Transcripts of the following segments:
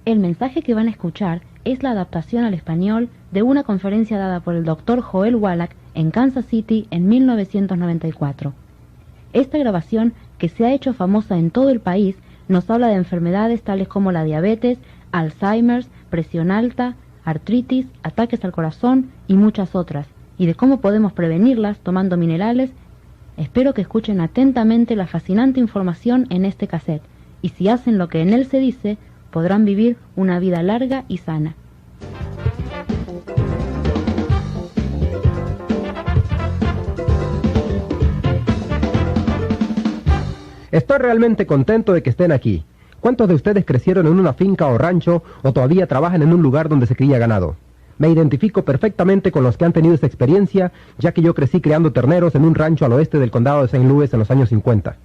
El mensaje que van a escuchar es la adaptación al español de una conferencia dada por el Dr. Joel Wallach en Kansas City en 1994. Esta grabación, que se ha hecho famosa en todo el país, nos habla de enfermedades tales como la diabetes, Alzheimer, presión alta, artritis, ataques al corazón y muchas otras, y de cómo podemos prevenirlas tomando minerales. Espero que escuchen atentamente la fascinante información en este cassette, y si hacen lo que en él se dice, podrán vivir una vida larga y sana. Estoy realmente contento de que estén aquí. ¿Cuántos de ustedes crecieron en una finca o rancho o todavía trabajan en un lugar donde se cría ganado? Me identifico perfectamente con los que han tenido esa experiencia, ya que yo crecí criando terneros en un rancho al oeste del condado de St. Louis en los años 50.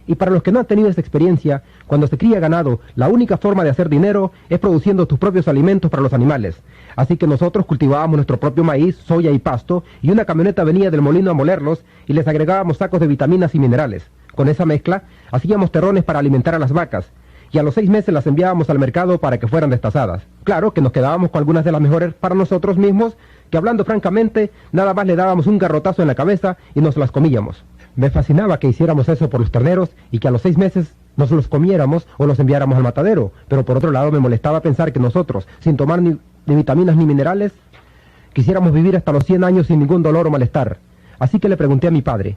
Y para los que no han tenido esa experiencia, cuando se cría ganado, la única forma de hacer dinero es produciendo tus propios alimentos para los animales. Así que nosotros cultivábamos nuestro propio maíz, soya y pasto, y una camioneta venía del molino a molerlos y les agregábamos sacos de vitaminas y minerales. Con esa mezcla, hacíamos terrones para alimentar a las vacas, y a los 6 meses las enviábamos al mercado para que fueran destazadas. Claro que nos quedábamos con algunas de las mejores para nosotros mismos, que hablando francamente, nada más le dábamos un garrotazo en la cabeza y nos las comíamos. Me fascinaba que hiciéramos eso por los terneros y que a los 6 meses nos los comiéramos o los enviáramos al matadero, pero por otro lado me molestaba pensar que nosotros, sin tomar ni vitaminas ni minerales, quisiéramos vivir hasta los 100 años sin ningún dolor o malestar. Así que le pregunté a mi padre: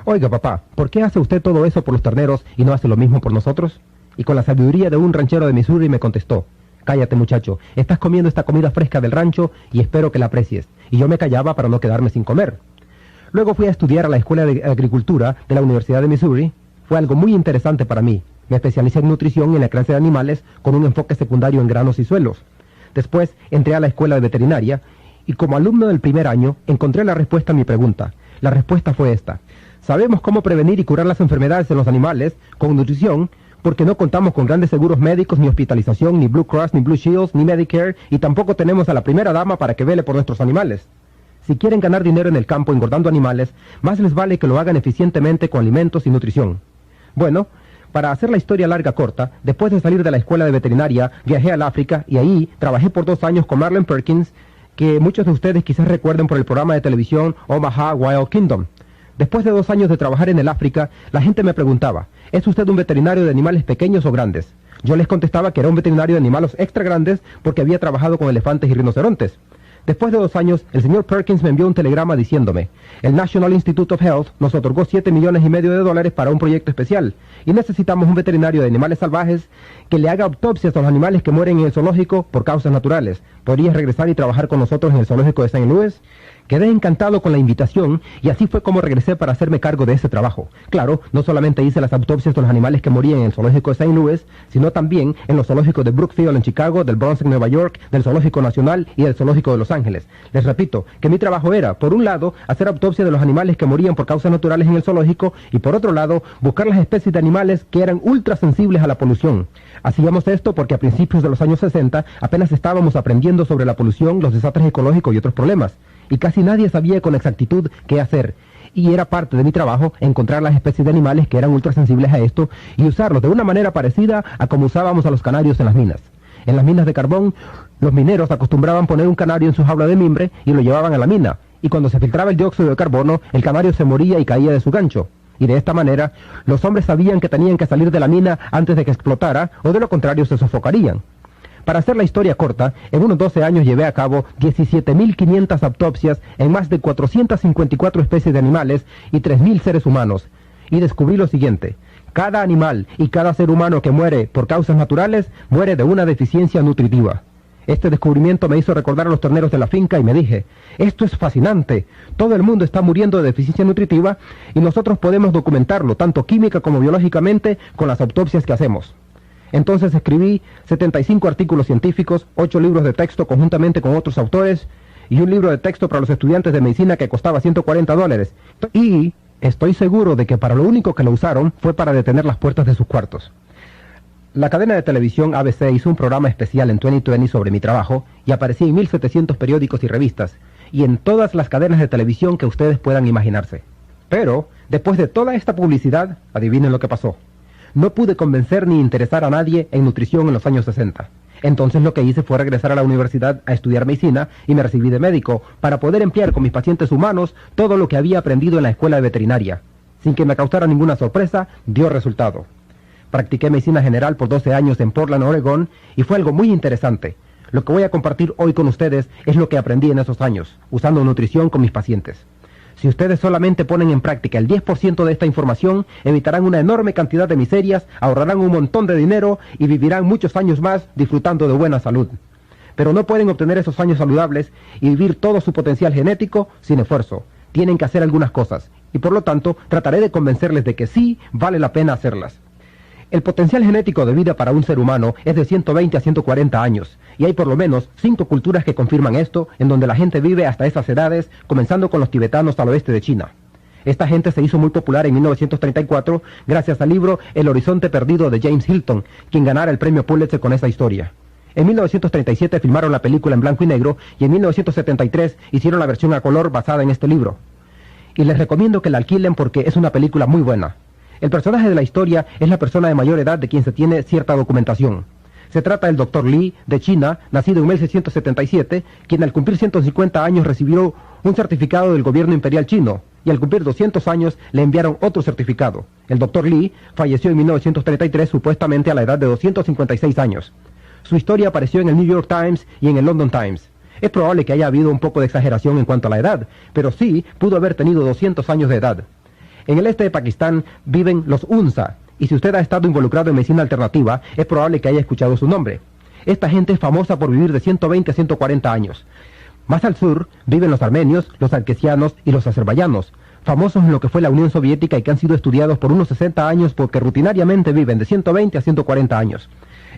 «Oiga, papá, ¿por qué hace usted todo eso por los terneros y no hace lo mismo por nosotros?» Y con la sabiduría de un ranchero de Missouri me contestó: «Cállate, muchacho, estás comiendo esta comida fresca del rancho y espero que la aprecies». Y yo me callaba para no quedarme sin comer. Luego fui a estudiar a la Escuela de Agricultura de la Universidad de Missouri. Fue algo muy interesante para mí. Me especialicé en nutrición y en la crianza de animales con un enfoque secundario en granos y suelos. Después entré a la Escuela de Veterinaria y como alumno del primer año encontré la respuesta a mi pregunta. La respuesta fue esta: sabemos cómo prevenir y curar las enfermedades en los animales con nutrición porque no contamos con grandes seguros médicos, ni hospitalización, ni Blue Cross, ni Blue Shields, ni Medicare, y tampoco tenemos a la primera dama para que vele por nuestros animales. Si quieren ganar dinero en el campo engordando animales, más les vale que lo hagan eficientemente con alimentos y nutrición. Bueno, para hacer la historia larga corta, después de salir de la escuela de veterinaria, viajé al África y ahí trabajé por 2 años con Marlon Perkins, que muchos de ustedes quizás recuerden por el programa de televisión Omaha Wild Kingdom. Después de 2 años de trabajar en el África, la gente me preguntaba: ¿es usted un veterinario de animales pequeños o grandes? Yo les contestaba que era un veterinario de animales extra grandes porque había trabajado con elefantes y rinocerontes. Después de 2 años, el señor Perkins me envió un telegrama diciéndome: el National Institute of Health nos otorgó $7,5 millones para un proyecto especial y necesitamos un veterinario de animales salvajes que le haga autopsias a los animales que mueren en el zoológico por causas naturales. ¿Podrías regresar y trabajar con nosotros en el zoológico de St. Louis? Quedé encantado con la invitación y así fue como regresé para hacerme cargo de ese trabajo. Claro, no solamente hice las autopsias de los animales que morían en el zoológico de St. Louis, sino también en los zoológicos de Brookfield en Chicago, del Bronx en Nueva York, del Zoológico Nacional y del Zoológico de Los Ángeles. Les repito que mi trabajo era, por un lado, hacer autopsia de los animales que morían por causas naturales en el zoológico y por otro lado, buscar las especies de animales que eran ultra sensibles a la polución. Hacíamos esto porque a principios de los años 60 apenas estábamos aprendiendo sobre la polución, los desastres ecológicos y otros problemas. Y casi nadie sabía con exactitud qué hacer. Y era parte de mi trabajo encontrar las especies de animales que eran ultrasensibles a esto y usarlos de una manera parecida a como usábamos a los canarios en las minas. En las minas de carbón, los mineros acostumbraban poner un canario en su jaula de mimbre y lo llevaban a la mina. Y cuando se filtraba el dióxido de carbono, el canario se moría y caía de su gancho. Y de esta manera, los hombres sabían que tenían que salir de la mina antes de que explotara o de lo contrario se sofocarían. Para hacer la historia corta, en unos 12 años llevé a cabo 17.500 autopsias en más de 454 especies de animales y 3.000 seres humanos. Y descubrí lo siguiente: cada animal y cada ser humano que muere por causas naturales muere de una deficiencia nutritiva. Este descubrimiento me hizo recordar a los terneros de la finca y me dije: esto es fascinante, todo el mundo está muriendo de deficiencia nutritiva y nosotros podemos documentarlo, tanto química como biológicamente, con las autopsias que hacemos. Entonces escribí 75 artículos científicos, 8 libros de texto conjuntamente con otros autores y un libro de texto para los estudiantes de medicina que costaba $140. Y estoy seguro de que para lo único que lo usaron fue para detener las puertas de sus cuartos. La cadena de televisión ABC hizo un programa especial en 2020 sobre mi trabajo y aparecí en 1.700 periódicos y revistas y en todas las cadenas de televisión que ustedes puedan imaginarse. Pero, después de toda esta publicidad, adivinen lo que pasó. No pude convencer ni interesar a nadie en nutrición en los años 60. Entonces lo que hice fue regresar a la universidad a estudiar medicina y me recibí de médico para poder emplear con mis pacientes humanos todo lo que había aprendido en la escuela de veterinaria. Sin que me causara ninguna sorpresa, dio resultado. Practiqué medicina general por 12 años en Portland, Oregón, y fue algo muy interesante. Lo que voy a compartir hoy con ustedes es lo que aprendí en esos años, usando nutrición con mis pacientes. Si ustedes solamente ponen en práctica el 10% de esta información, evitarán una enorme cantidad de miserias, ahorrarán un montón de dinero y vivirán muchos años más disfrutando de buena salud. Pero no pueden obtener esos años saludables y vivir todo su potencial genético sin esfuerzo. Tienen que hacer algunas cosas, y por lo tanto trataré de convencerles de que sí vale la pena hacerlas. El potencial genético de vida para un ser humano es de 120 a 140 años, y hay por lo menos 5 culturas que confirman esto, en donde la gente vive hasta esas edades, comenzando con los tibetanos al oeste de China. Esta gente se hizo muy popular en 1934 gracias al libro El horizonte perdido de James Hilton, quien ganara el premio Pulitzer con esa historia. En 1937 filmaron la película en blanco y negro, y en 1973 hicieron la versión a color basada en este libro. Y les recomiendo que la alquilen porque es una película muy buena. El personaje de la historia es la persona de mayor edad de quien se tiene cierta documentación. Se trata del Dr. Li, de China, nacido en 1677, quien al cumplir 150 años recibió un certificado del gobierno imperial chino, y al cumplir 200 años le enviaron otro certificado. El Dr. Li falleció en 1933 supuestamente a la edad de 256 años. Su historia apareció en el New York Times y en el London Times. Es probable que haya habido un poco de exageración en cuanto a la edad, pero sí pudo haber tenido 200 años de edad. En el este de Pakistán viven los Unsa, y si usted ha estado involucrado en medicina alternativa, es probable que haya escuchado su nombre. Esta gente es famosa por vivir de 120 a 140 años. Más al sur viven los armenios, los arquesianos y los azerbaiyanos, famosos en lo que fue la Unión Soviética y que han sido estudiados por unos 60 años porque rutinariamente viven de 120 a 140 años.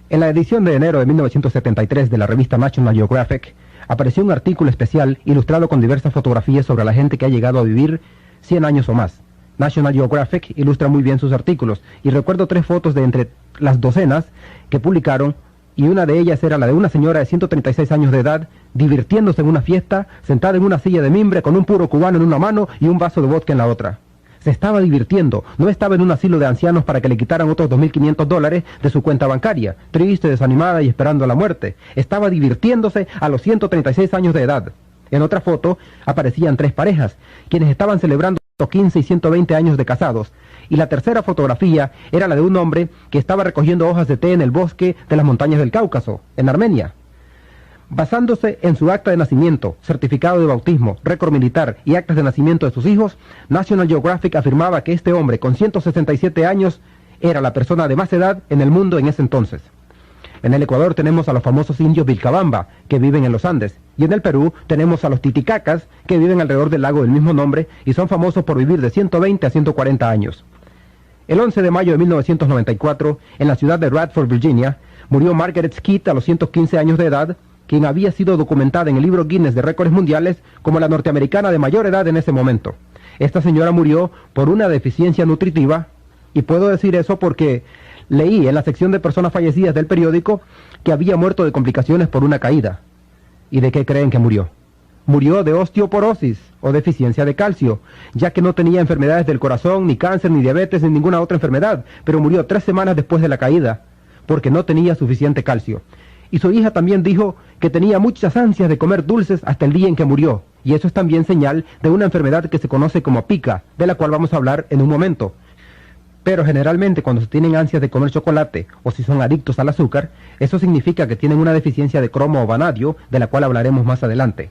En la edición de enero de 1973 de la revista National Geographic, apareció un artículo especial ilustrado con diversas fotografías sobre la gente que ha llegado a vivir 100 años o más. National Geographic ilustra muy bien sus artículos, y recuerdo 3 fotos de entre las docenas que publicaron, y una de ellas era la de una señora de 136 años de edad, divirtiéndose en una fiesta, sentada en una silla de mimbre con un puro cubano en una mano y un vaso de vodka en la otra. Se estaba divirtiendo, no estaba en un asilo de ancianos para que le quitaran otros $2.500 de su cuenta bancaria, triste, desanimada y esperando la muerte. Estaba divirtiéndose a los 136 años de edad. En otra foto aparecían 3 parejas, quienes estaban celebrando 15 y 120 años de casados, y la tercera fotografía era la de un hombre que estaba recogiendo hojas de té en el bosque de las montañas del Cáucaso, en Armenia. Basándose en su acta de nacimiento, certificado de bautismo, récord militar y actas de nacimiento de sus hijos, National Geographic afirmaba que este hombre con 167 años era la persona de más edad en el mundo en ese entonces. En el Ecuador tenemos a los famosos indios Vilcabamba, que viven en los Andes, y en el Perú tenemos a los titicacas, que viven alrededor del lago del mismo nombre y son famosos por vivir de 120 a 140 años. El 11 de mayo de 1994, en la ciudad de Radford, Virginia, murió Margaret Skeet a los 115 años de edad, quien había sido documentada en el libro Guinness de Récords Mundiales como la norteamericana de mayor edad en ese momento. Esta señora murió por una deficiencia nutritiva, y puedo decir eso porque leí en la sección de personas fallecidas del periódico que había muerto de complicaciones por una caída. ¿Y de qué creen que murió? Murió de osteoporosis o deficiencia de calcio, ya que no tenía enfermedades del corazón, ni cáncer, ni diabetes, ni ninguna otra enfermedad, pero murió 3 semanas después de la caída, porque no tenía suficiente calcio. Y su hija también dijo que tenía muchas ansias de comer dulces hasta el día en que murió, y eso es también señal de una enfermedad que se conoce como pica, de la cual vamos a hablar en un momento. Pero generalmente cuando se tienen ansias de comer chocolate o si son adictos al azúcar, eso significa que tienen una deficiencia de cromo o vanadio, de la cual hablaremos más adelante.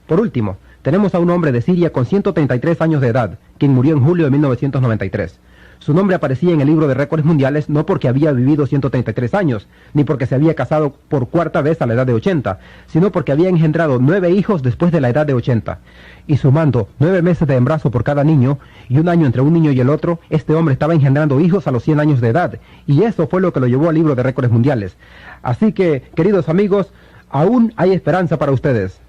Por último, tenemos a un hombre de Siria con 133 años de edad, quien murió en julio de 1993. Su nombre aparecía en el libro de récords mundiales no porque había vivido 133 años, ni porque se había casado por 4ª vez a la edad de 80, sino porque había engendrado 9 hijos después de la edad de 80. Y sumando 9 meses de embarazo por cada niño, y un año entre un niño y el otro, este hombre estaba engendrando hijos a los 100 años de edad, y eso fue lo que lo llevó al libro de récords mundiales. Así que, queridos amigos, aún hay esperanza para ustedes.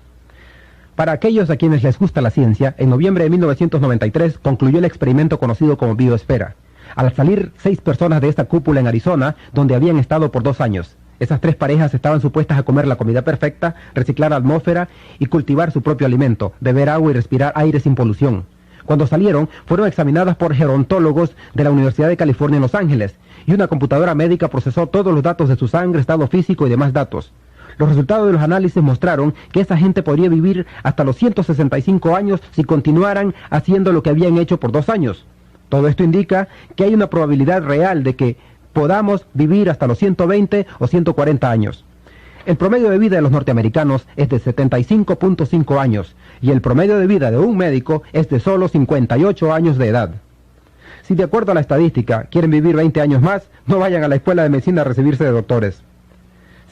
Para aquellos a quienes les gusta la ciencia, en noviembre de 1993 concluyó el experimento conocido como biosfera. Al salir 6 personas de esta cúpula en Arizona, donde habían estado por 2 años. Esas 3 parejas estaban supuestas a comer la comida perfecta, reciclar la atmósfera y cultivar su propio alimento, beber agua y respirar aire sin polución. Cuando salieron, fueron examinadas por gerontólogos de la Universidad de California en Los Ángeles, y una computadora médica procesó todos los datos de su sangre, estado físico y demás datos. Los resultados de los análisis mostraron que esa gente podría vivir hasta los 165 años si continuaran haciendo lo que habían hecho por 2 años. Todo esto indica que hay una probabilidad real de que podamos vivir hasta los 120 o 140 años. El promedio de vida de los norteamericanos es de 75.5 años y el promedio de vida de un médico es de solo 58 años de edad. Si de acuerdo a la estadística quieren vivir 20 años más, no vayan a la escuela de medicina a recibirse de doctores.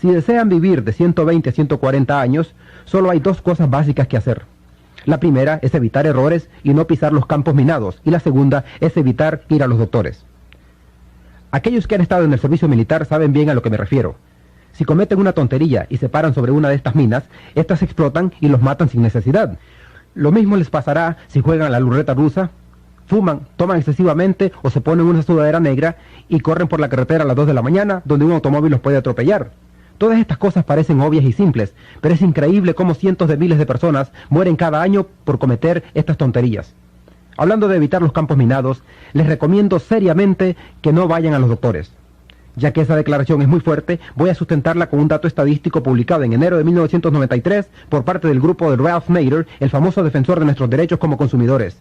Si desean vivir de 120 a 140 años, solo hay 2 cosas básicas que hacer. La primera es evitar errores y no pisar los campos minados, y la segunda es evitar ir a los doctores. Aquellos que han estado en el servicio militar saben bien a lo que me refiero. Si cometen una tontería y se paran sobre una de estas minas, estas explotan y los matan sin necesidad. Lo mismo les pasará si juegan a la ruleta rusa, fuman, toman excesivamente o se ponen una sudadera negra y corren por la carretera a las 2 de la mañana, donde un automóvil los puede atropellar. Todas estas cosas parecen obvias y simples, pero es increíble cómo cientos de miles de personas mueren cada año por cometer estas tonterías. Hablando de evitar los campos minados, les recomiendo seriamente que no vayan a los doctores. Ya que esa declaración es muy fuerte, voy a sustentarla con un dato estadístico publicado en enero de 1993 por parte del grupo de Ralph Nader, el famoso defensor de nuestros derechos como consumidores.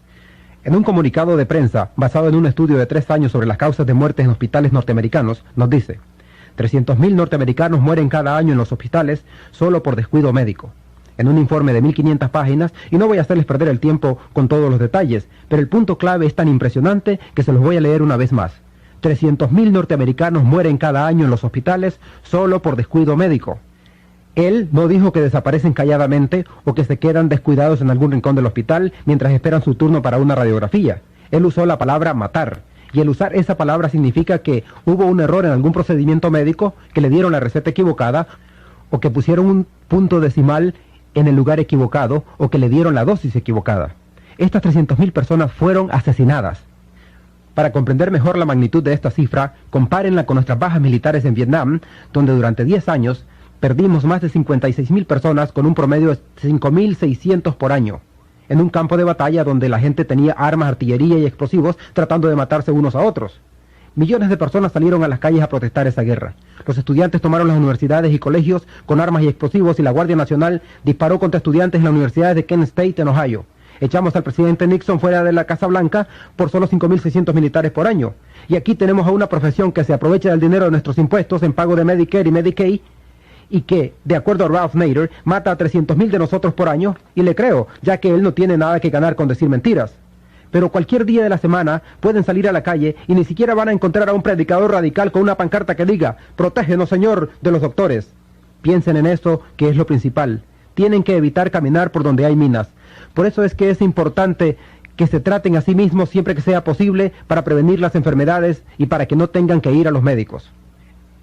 En un comunicado de prensa, basado en un estudio de 3 años sobre las causas de muerte en hospitales norteamericanos, nos dice: 300.000 norteamericanos mueren cada año en los hospitales solo por descuido médico. En un informe de 1.500 páginas, y no voy a hacerles perder el tiempo con todos los detalles, pero el punto clave es tan impresionante que se los voy a leer una vez más. 300.000 norteamericanos mueren cada año en los hospitales solo por descuido médico. Él no dijo que desaparecen calladamente o que se quedan descuidados en algún rincón del hospital mientras esperan su turno para una radiografía. Él usó la palabra matar. Y el usar esa palabra significa que hubo un error en algún procedimiento médico, que le dieron la receta equivocada, o que pusieron un punto decimal en el lugar equivocado, o que le dieron la dosis equivocada. Estas 300.000 personas fueron asesinadas. Para comprender mejor la magnitud de esta cifra, compárenla con nuestras bajas militares en Vietnam, donde durante 10 años perdimos más de 56.000 personas con un promedio de 5.600 por año. En un campo de batalla donde la gente tenía armas, artillería y explosivos tratando de matarse unos a otros. Millones de personas salieron a las calles a protestar esa guerra. Los estudiantes tomaron las universidades y colegios con armas y explosivos y la Guardia Nacional disparó contra estudiantes en la Universidad de Kent State en Ohio. Echamos al presidente Nixon fuera de la Casa Blanca por solo 5.600 militares por año. Y aquí tenemos a una profesión que se aprovecha del dinero de nuestros impuestos en pago de Medicare y Medicaid, y que, de acuerdo a Ralph Nader, mata a 300.000 de nosotros por año, y le creo, ya que él no tiene nada que ganar con decir mentiras. Pero cualquier día de la semana pueden salir a la calle y ni siquiera van a encontrar a un predicador radical con una pancarta que diga: «Protégenos, Señor, de los doctores». Piensen en eso, que es lo principal. Tienen que evitar caminar por donde hay minas. Por eso es que es importante que se traten a sí mismos siempre que sea posible para prevenir las enfermedades y para que no tengan que ir a los médicos.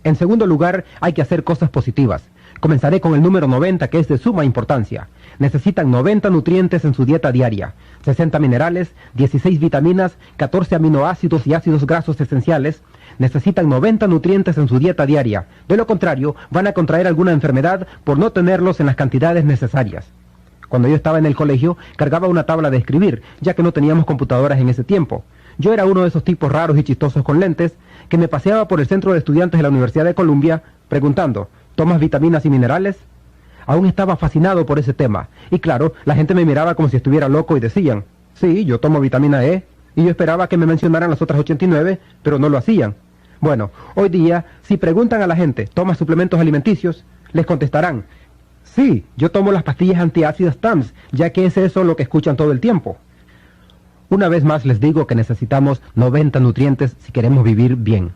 En segundo lugar, hay que hacer cosas positivas. Comenzaré con el número 90, que es de suma importancia. Necesitan 90 nutrientes en su dieta diaria, 60 minerales, 16 vitaminas, 14 aminoácidos y ácidos grasos esenciales. Necesitan 90 nutrientes en su dieta diaria. De lo contrario, van a contraer alguna enfermedad por no tenerlos en las cantidades necesarias. Cuando yo estaba en el colegio, cargaba una tabla de escribir, ya que no teníamos computadoras en ese tiempo. Yo era uno de esos tipos raros y chistosos con lentes, que me paseaba por el centro de estudiantes de la Universidad de Columbia, preguntando: ¿tomas vitaminas y minerales? Aún estaba fascinado por ese tema, y claro, la gente me miraba como si estuviera loco y decían: sí, yo tomo vitamina E, y yo esperaba que me mencionaran las otras 89, pero no lo hacían. Bueno, hoy día, si preguntan a la gente: ¿tomas suplementos alimenticios?, les contestarán: sí, yo tomo las pastillas antiácidas TAMS, ya que es eso lo que escuchan todo el tiempo. Una vez más les digo que necesitamos 90 nutrientes si queremos vivir bien.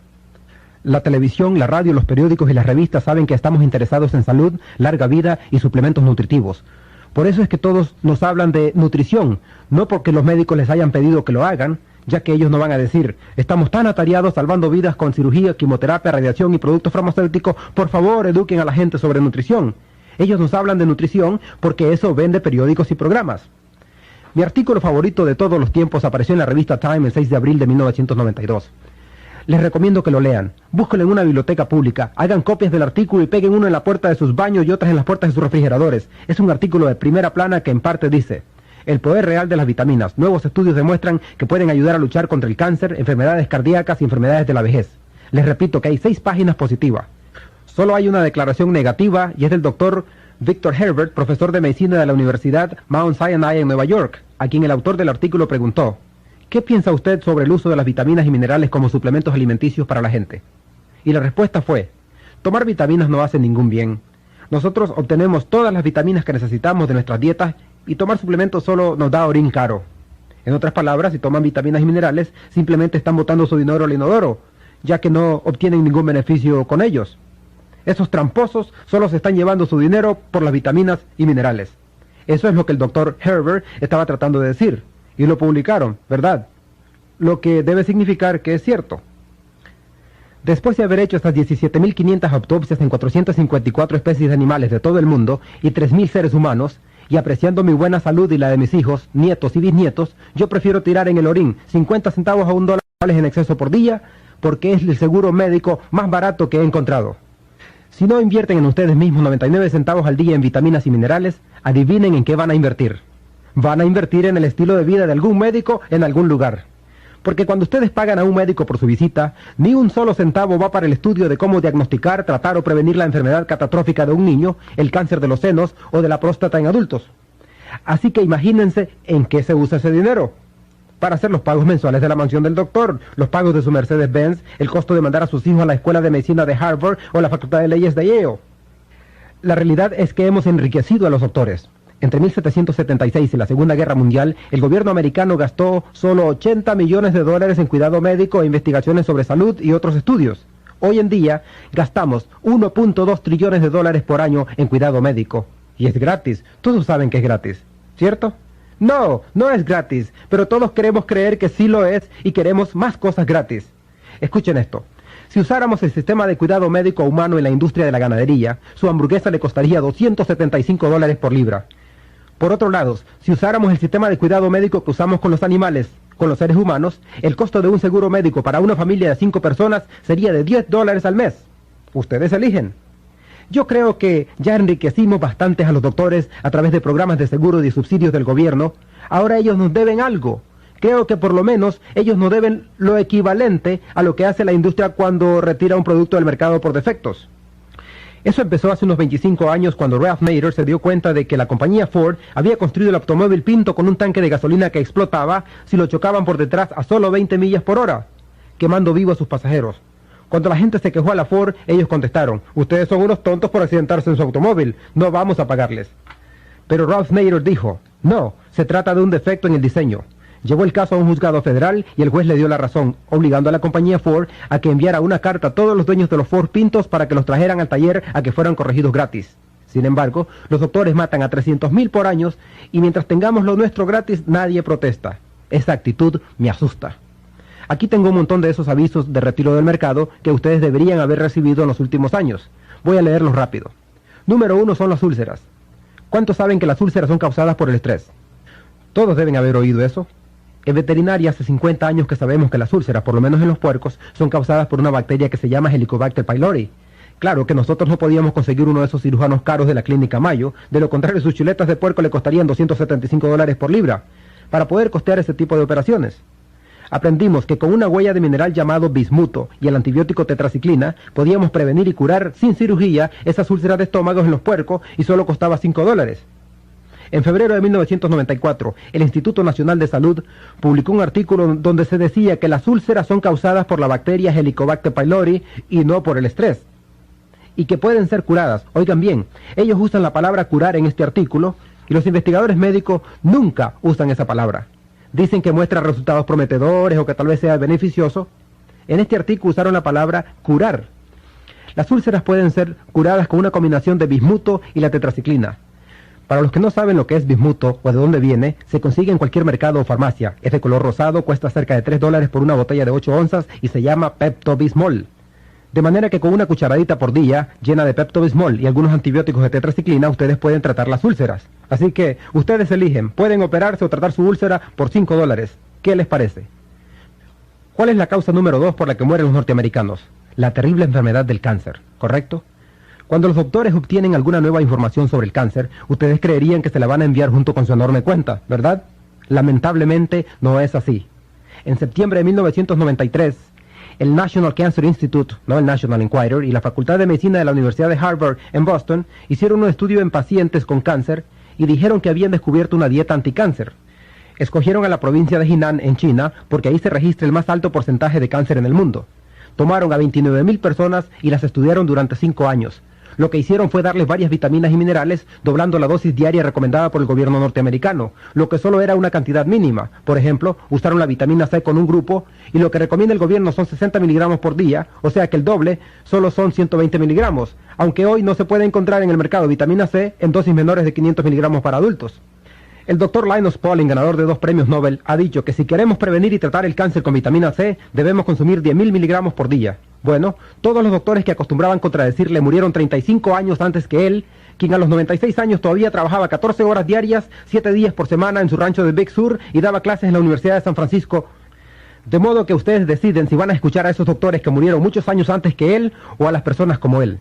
La televisión, la radio, los periódicos y las revistas saben que estamos interesados en salud, larga vida y suplementos nutritivos. Por eso es que todos nos hablan de nutrición, no porque los médicos les hayan pedido que lo hagan, ya que ellos no van a decir: estamos tan atareados salvando vidas con cirugía, quimioterapia, radiación y productos farmacéuticos, por favor eduquen a la gente sobre nutrición. Ellos nos hablan de nutrición porque eso vende periódicos y programas. Mi artículo favorito de todos los tiempos apareció en la revista Time el 6 de abril de 1992. Les recomiendo que lo lean. Búsquenlo en una biblioteca pública, hagan copias del artículo y peguen uno en la puerta de sus baños y otras en las puertas de sus refrigeradores. Es un artículo de primera plana que en parte dice: El poder real de las vitaminas. Nuevos estudios demuestran que pueden ayudar a luchar contra el cáncer, enfermedades cardíacas y enfermedades de la vejez. Les repito que hay 6 páginas positivas. Solo hay una declaración negativa y es del doctor Victor Herbert, profesor de medicina de la Universidad Mount Sinai en Nueva York, a quien el autor del artículo preguntó: ¿qué piensa usted sobre el uso de las vitaminas y minerales como suplementos alimenticios para la gente? Y la respuesta fue: tomar vitaminas no hace ningún bien. Nosotros obtenemos todas las vitaminas que necesitamos de nuestras dietas y tomar suplementos solo nos da orín caro. En otras palabras, si toman vitaminas y minerales, simplemente están botando su dinero al inodoro, ya que no obtienen ningún beneficio con ellos. Esos tramposos solo se están llevando su dinero por las vitaminas y minerales. Eso es lo que el doctor Herbert estaba tratando de decir, y lo publicaron, ¿verdad? Lo que debe significar que es cierto. Después de haber hecho estas 17.500 autopsias en 454 especies de animales de todo el mundo y 3.000 seres humanos, y apreciando mi buena salud y la de mis hijos, nietos y bisnietos, yo prefiero tirar en el orín 50 centavos a $1 en exceso por día, porque es el seguro médico más barato que he encontrado. Si no invierten en ustedes mismos 99 centavos al día en vitaminas y minerales, adivinen en qué van a invertir. Van a invertir en el estilo de vida de algún médico en algún lugar. Porque cuando ustedes pagan a un médico por su visita, ni un solo centavo va para el estudio de cómo diagnosticar, tratar o prevenir la enfermedad catastrófica de un niño, el cáncer de los senos o de la próstata en adultos. Así que imagínense en qué se usa ese dinero. Para hacer los pagos mensuales de la mansión del doctor, los pagos de su Mercedes-Benz, el costo de mandar a sus hijos a la escuela de medicina de Harvard o la facultad de leyes de Yale. La realidad es que hemos enriquecido a los doctores. Entre 1776 y la Segunda Guerra Mundial, el gobierno americano gastó solo $80 millones en cuidado médico e investigaciones sobre salud y otros estudios. Hoy en día, gastamos $1.2 trillones por año en cuidado médico. Y es gratis. Todos saben que es gratis, ¿cierto? No, no es gratis, pero todos queremos creer que sí lo es y queremos más cosas gratis. Escuchen esto. Si usáramos el sistema de cuidado médico humano en la industria de la ganadería, su hamburguesa le costaría $275 por libra. Por otro lado, si usáramos el sistema de cuidado médico que usamos con los animales, con los seres humanos, el costo de un seguro médico para una familia de 5 personas sería de $10 al mes. Ustedes eligen. Yo creo que ya enriquecimos bastantes a los doctores a través de programas de seguro y subsidios del gobierno. Ahora ellos nos deben algo. Creo que por lo menos ellos nos deben lo equivalente a lo que hace la industria cuando retira un producto del mercado por defectos. Eso empezó hace unos 25 años cuando Ralph Nader se dio cuenta de que la compañía Ford había construido el automóvil Pinto con un tanque de gasolina que explotaba si lo chocaban por detrás a solo 20 millas por hora, quemando vivo a sus pasajeros. Cuando la gente se quejó a la Ford, ellos contestaron: ustedes son unos tontos por accidentarse en su automóvil, no vamos a pagarles. Pero Ralph Nader dijo: no, se trata de un defecto en el diseño. Llevó el caso a un juzgado federal y el juez le dio la razón, obligando a la compañía Ford a que enviara una carta a todos los dueños de los Ford Pintos para que los trajeran al taller a que fueran corregidos gratis. Sin embargo, los doctores matan a 300,000 por año y mientras tengamos lo nuestro gratis, nadie protesta. Esa actitud me asusta. Aquí tengo un montón de esos avisos de retiro del mercado que ustedes deberían haber recibido en los últimos años. Voy a leerlos rápido. Número 1 son las úlceras. ¿Cuántos saben que las úlceras son causadas por el estrés? Todos deben haber oído eso. En veterinaria hace 50 años que sabemos que las úlceras, por lo menos en los puercos, son causadas por una bacteria que se llama Helicobacter pylori. Claro que nosotros no podíamos conseguir uno de esos cirujanos caros de la clínica Mayo, de lo contrario sus chuletas de puerco le costarían $275 por libra, para poder costear ese tipo de operaciones. Aprendimos que con una huella de mineral llamado bismuto y el antibiótico tetraciclina, podíamos prevenir y curar sin cirugía esas úlceras de estómago en los puercos y solo costaba $5. En febrero de 1994, el Instituto Nacional de Salud publicó un artículo donde se decía que las úlceras son causadas por la bacteria Helicobacter pylori y no por el estrés, y que pueden ser curadas. Oigan bien, ellos usan la palabra curar en este artículo y los investigadores médicos nunca usan esa palabra. Dicen que muestra resultados prometedores o que tal vez sea beneficioso. En este artículo usaron la palabra curar. Las úlceras pueden ser curadas con una combinación de bismuto y la tetraciclina. Para los que no saben lo que es bismuto o de dónde viene, se consigue en cualquier mercado o farmacia. Es de color rosado, cuesta cerca de $3 por una botella de 8 onzas y se llama Pepto-Bismol. De manera que con una cucharadita por día, llena de Pepto-Bismol y algunos antibióticos de tetraciclina, ustedes pueden tratar las úlceras. Así que, ustedes eligen, pueden operarse o tratar su úlcera por $5. ¿Qué les parece? ¿Cuál es la causa número 2 por la que mueren los norteamericanos? La terrible enfermedad del cáncer, ¿correcto? Cuando los doctores obtienen alguna nueva información sobre el cáncer, ustedes creerían que se la van a enviar junto con su enorme cuenta, ¿verdad? Lamentablemente no es así. En septiembre de 1993, el National Cancer Institute, no el National Enquirer, y la Facultad de Medicina de la Universidad de Harvard en Boston hicieron un estudio en pacientes con cáncer y dijeron que habían descubierto una dieta anticáncer. Escogieron a la provincia de Jinan en China porque ahí se registra el más alto porcentaje de cáncer en el mundo. Tomaron a 29,000 personas y las estudiaron durante 5 años. Lo que hicieron fue darles varias vitaminas y minerales, doblando la dosis diaria recomendada por el gobierno norteamericano, lo que solo era una cantidad mínima. Por ejemplo, usaron la vitamina C con un grupo, y lo que recomienda el gobierno son 60 miligramos por día, o sea que el doble solo son 120 miligramos, aunque hoy no se puede encontrar en el mercado vitamina C en dosis menores de 500 miligramos para adultos. El Dr. Linus Pauling, ganador de 2 premios Nobel, ha dicho que si queremos prevenir y tratar el cáncer con vitamina C, debemos consumir 10,000 miligramos por día. Bueno, todos los doctores que acostumbraban contradecirle murieron 35 años antes que él, quien a los 96 años todavía trabajaba 14 horas diarias, 7 días por semana en su rancho de Big Sur y daba clases en la Universidad de San Francisco. De modo que ustedes deciden si van a escuchar a esos doctores que murieron muchos años antes que él o a las personas como él.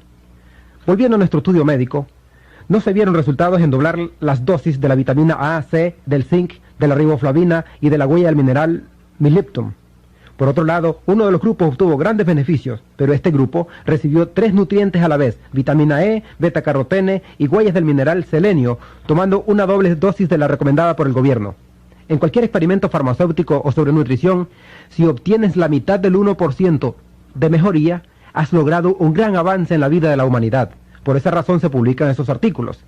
Volviendo a nuestro estudio médico, no se vieron resultados en doblar las dosis de la vitamina A, C, del zinc, de la riboflavina y de la huella del mineral miliptum. Por otro lado, uno de los grupos obtuvo grandes beneficios, pero este grupo recibió 3 nutrientes a la vez, vitamina E, beta-carotene y huellas del mineral selenio, tomando una doble dosis de la recomendada por el gobierno. En cualquier experimento farmacéutico o sobre nutrición, si obtienes la mitad del 1% de mejoría, has logrado un gran avance en la vida de la humanidad. Por esa razón se publican esos artículos.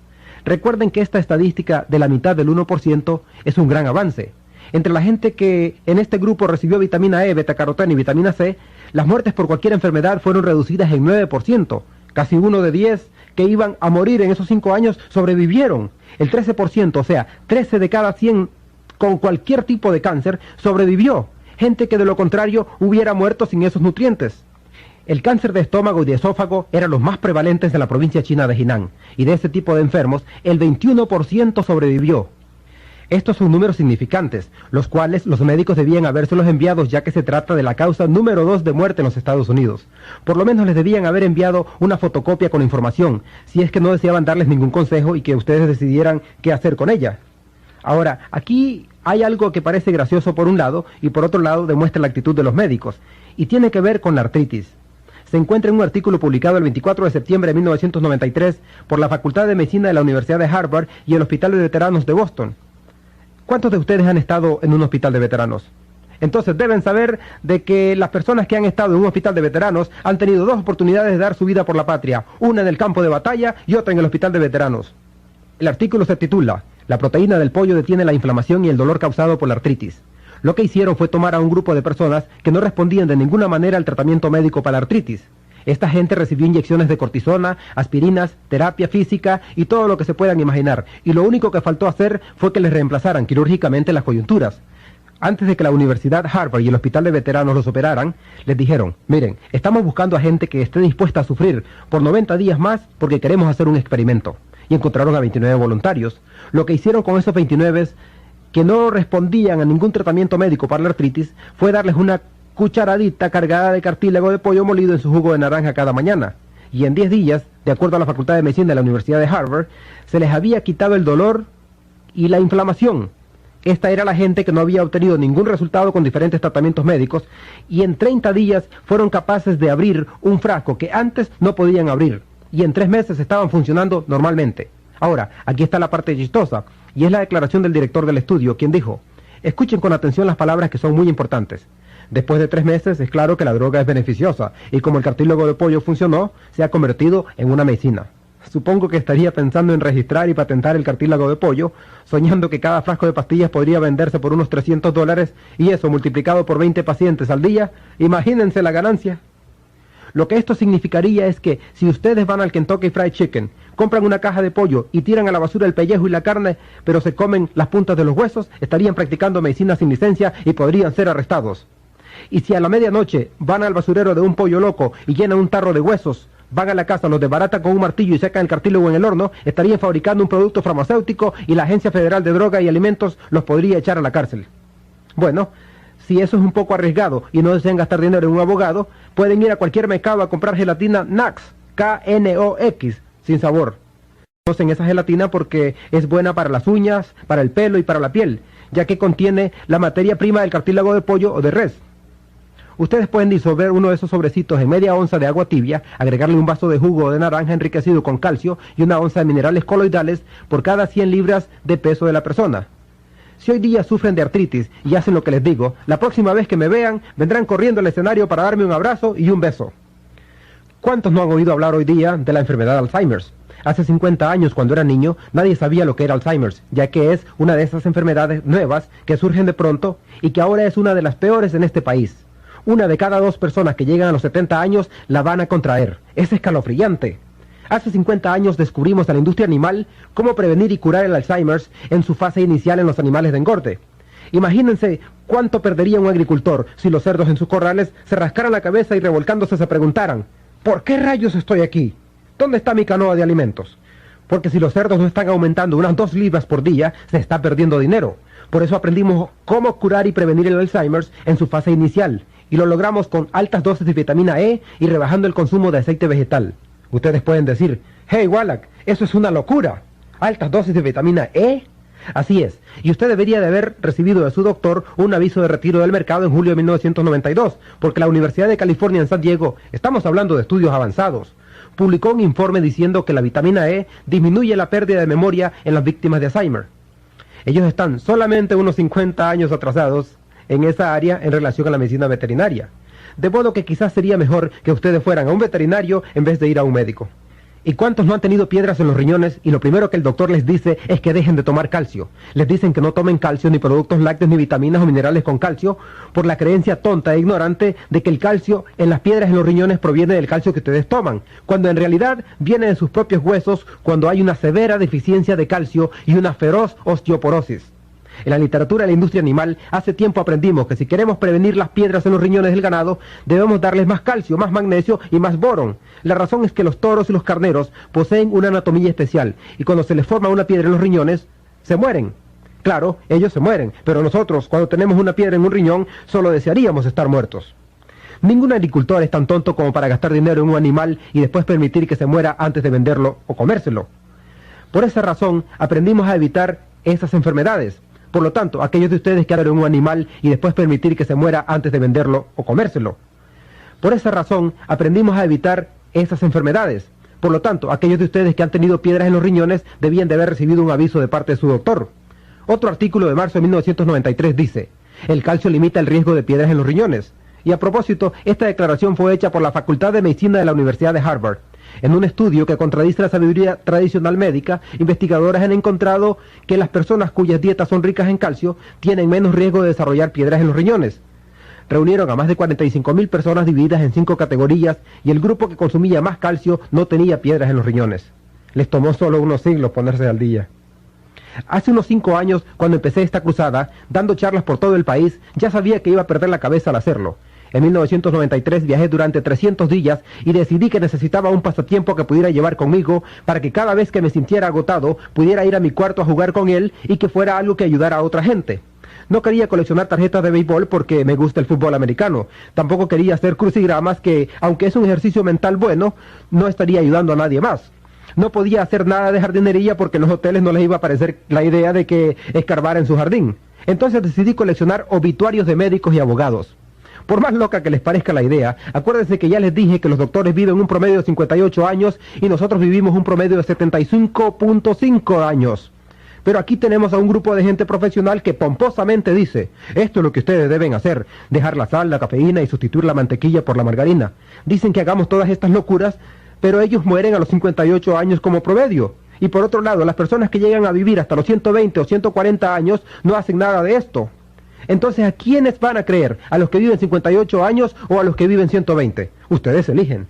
Recuerden que esta estadística de la mitad del 1% es un gran avance. Entre la gente que en este grupo recibió vitamina E, beta-carotene y vitamina C, las muertes por cualquier enfermedad fueron reducidas en 9%. Casi 1 de 10 que iban a morir en esos 5 años sobrevivieron. El 13%, o sea, 13 de cada 100 con cualquier tipo de cáncer sobrevivió. Gente que de lo contrario hubiera muerto sin esos nutrientes. El cáncer de estómago y de esófago eran los más prevalentes en la provincia china de Jinan, y de ese tipo de enfermos, el 21% sobrevivió. Estos son números significantes, los cuales los médicos debían habérselos enviado ya que se trata de la causa número 2 de muerte en los Estados Unidos. Por lo menos les debían haber enviado una fotocopia con información, si es que no deseaban darles ningún consejo y que ustedes decidieran qué hacer con ella. Ahora, aquí hay algo que parece gracioso por un lado y por otro lado demuestra la actitud de los médicos, y tiene que ver con la artritis. Se encuentra en un artículo publicado el 24 de septiembre de 1993 por la Facultad de Medicina de la Universidad de Harvard y el Hospital de Veteranos de Boston. ¿Cuántos de ustedes han estado en un hospital de veteranos? Entonces deben saber de que las personas que han estado en un hospital de veteranos han tenido 2 oportunidades de dar su vida por la patria, una en el campo de batalla y otra en el hospital de veteranos. El artículo se titula «La proteína del pollo detiene la inflamación y el dolor causado por la artritis». Lo que hicieron fue tomar a un grupo de personas que no respondían de ninguna manera al tratamiento médico para la artritis. Esta gente recibió inyecciones de cortisona, aspirinas, terapia física y todo lo que se puedan imaginar, y lo único que faltó hacer fue que les reemplazaran quirúrgicamente las coyunturas. Antes de que la Universidad Harvard y el Hospital de Veteranos los operaran, les dijeron, miren, estamos buscando a gente que esté dispuesta a sufrir por 90 días más porque queremos hacer un experimento. Y encontraron a 29 voluntarios. Lo que hicieron con esos 29 que no respondían a ningún tratamiento médico para la artritis fue darles una cucharadita cargada de cartílago de pollo molido en su jugo de naranja cada mañana. Y en 10 días, de acuerdo a la Facultad de Medicina de la Universidad de Harvard, se les había quitado el dolor y la inflamación. Esta era la gente que no había obtenido ningún resultado con diferentes tratamientos médicos, y en 30 días fueron capaces de abrir un frasco que antes no podían abrir, y en 3 meses estaban funcionando normalmente. Ahora, aquí está la parte chistosa, y es la declaración del director del estudio, quien dijo, escuchen con atención las palabras que son muy importantes. Después de 3 meses es claro que la droga es beneficiosa, y como el cartílago de pollo funcionó, se ha convertido en una medicina. Supongo que estaría pensando en registrar y patentar el cartílago de pollo, soñando que cada frasco de pastillas podría venderse por unos $300, y eso multiplicado por 20 pacientes al día, imagínense la ganancia. Lo que esto significaría es que si ustedes van al Kentucky Fried Chicken, compran una caja de pollo y tiran a la basura el pellejo y la carne, pero se comen las puntas de los huesos, estarían practicando medicina sin licencia y podrían ser arrestados. Y si a la medianoche van al basurero de un pollo loco y llenan un tarro de huesos, van a la casa, los desbaratan con un martillo y sacan el cartílago en el horno, estarían fabricando un producto farmacéutico y la Agencia Federal de Droga y Alimentos los podría echar a la cárcel. Bueno, si eso es un poco arriesgado y no desean gastar dinero en un abogado, pueden ir a cualquier mercado a comprar gelatina Nax, KNOX, sin sabor. Conocen esa gelatina porque es buena para las uñas, para el pelo y para la piel, ya que contiene la materia prima del cartílago de pollo o de res. Ustedes pueden disolver uno de esos sobrecitos en media onza de agua tibia, agregarle un vaso de jugo de naranja enriquecido con calcio y una onza de minerales coloidales por cada 100 libras de peso de la persona. Si hoy día sufren de artritis y hacen lo que les digo, la próxima vez que me vean, vendrán corriendo al escenario para darme un abrazo y un beso. ¿Cuántos no han oído hablar hoy día de la enfermedad de Alzheimer? Hace 50 años, cuando era niño, nadie sabía lo que era Alzheimer, ya que es una de esas enfermedades nuevas que surgen de pronto y que ahora es una de las peores en este país. Una de cada 2 personas que llegan a los 70 años la van a contraer. Es escalofriante. Hace 50 años descubrimos a la industria animal cómo prevenir y curar el Alzheimer en su fase inicial en los animales de engorde. Imagínense cuánto perdería un agricultor si los cerdos en sus corrales se rascaran la cabeza y revolcándose se preguntaran: ¿por qué rayos estoy aquí? ¿Dónde está mi canoa de alimentos? Porque si los cerdos no están aumentando unas 2 libras por día, se está perdiendo dinero. Por eso aprendimos cómo curar y prevenir el Alzheimer en su fase inicial, y lo logramos con altas dosis de vitamina E y rebajando el consumo de aceite vegetal. Ustedes pueden decir: hey Wallach, eso es una locura. ¿Altas dosis de vitamina E? Así es, y usted debería de haber recibido de su doctor un aviso de retiro del mercado en julio de 1992, porque la Universidad de California en San Diego, estamos hablando de estudios avanzados, publicó un informe diciendo que la vitamina E disminuye la pérdida de memoria en las víctimas de Alzheimer. Ellos están solamente unos 50 años atrasados en esa área en relación a la medicina veterinaria. De modo que quizás sería mejor que ustedes fueran a un veterinario en vez de ir a un médico. ¿Y cuántos no han tenido piedras en los riñones y lo primero que el doctor les dice es que dejen de tomar calcio? Les dicen que no tomen calcio, ni productos lácteos, ni vitaminas o minerales con calcio, por la creencia tonta e ignorante de que el calcio en las piedras en los riñones proviene del calcio que ustedes toman, cuando en realidad viene de sus propios huesos cuando hay una severa deficiencia de calcio y una feroz osteoporosis. En la literatura de la industria animal, hace tiempo aprendimos que si queremos prevenir las piedras en los riñones del ganado, debemos darles más calcio, más magnesio y más borón. La razón es que los toros y los carneros poseen una anatomía especial, y cuando se les forma una piedra en los riñones, se mueren. Claro, ellos se mueren, pero nosotros, cuando tenemos una piedra en un riñón, solo desearíamos estar muertos. Ningún agricultor es tan tonto como para gastar dinero en un animal y después permitir que se muera antes de venderlo o comérselo. Por esa razón, aprendimos a evitar esas enfermedades. Por lo tanto, aquellos de ustedes que adoran un animal y después permitir que se muera antes de venderlo o comérselo. Por esa razón, aprendimos a evitar esas enfermedades. Por lo tanto, aquellos de ustedes que han tenido piedras en los riñones debían de haber recibido un aviso de parte de su doctor. Otro artículo de marzo de 1993 dice: el calcio limita el riesgo de piedras en los riñones. Y a propósito, esta declaración fue hecha por la Facultad de Medicina de la Universidad de Harvard. En un estudio que contradice la sabiduría tradicional médica, investigadores han encontrado que las personas cuyas dietas son ricas en calcio tienen menos riesgo de desarrollar piedras en los riñones. Reunieron a más de 45.000 personas divididas en 5 categorías y el grupo que consumía más calcio no tenía piedras en los riñones. Les tomó solo unos siglos ponerse al día. Hace unos 5 años, cuando empecé esta cruzada, dando charlas por todo el país, ya sabía que iba a perder la cabeza al hacerlo. En 1993 viajé durante 300 días y decidí que necesitaba un pasatiempo que pudiera llevar conmigo para que cada vez que me sintiera agotado pudiera ir a mi cuarto a jugar con él y que fuera algo que ayudara a otra gente. No quería coleccionar tarjetas de béisbol porque me gusta el fútbol americano. Tampoco quería hacer crucigramas que, aunque es un ejercicio mental bueno, no estaría ayudando a nadie más. No podía hacer nada de jardinería porque en los hoteles no les iba a parecer la idea de que escarbara en su jardín. Entonces decidí coleccionar obituarios de médicos y abogados. Por más loca que les parezca la idea, acuérdense que ya les dije que los doctores viven un promedio de 58 años y nosotros vivimos un promedio de 75.5 años. Pero aquí tenemos a un grupo de gente profesional que pomposamente dice: esto es lo que ustedes deben hacer, dejar la sal, la cafeína y sustituir la mantequilla por la margarina. Dicen que hagamos todas estas locuras, pero ellos mueren a los 58 años como promedio. Y por otro lado, las personas que llegan a vivir hasta los 120 o 140 años no hacen nada de esto. Entonces, ¿a quiénes van a creer? ¿A los que viven 58 años o a los que viven 120? Ustedes eligen.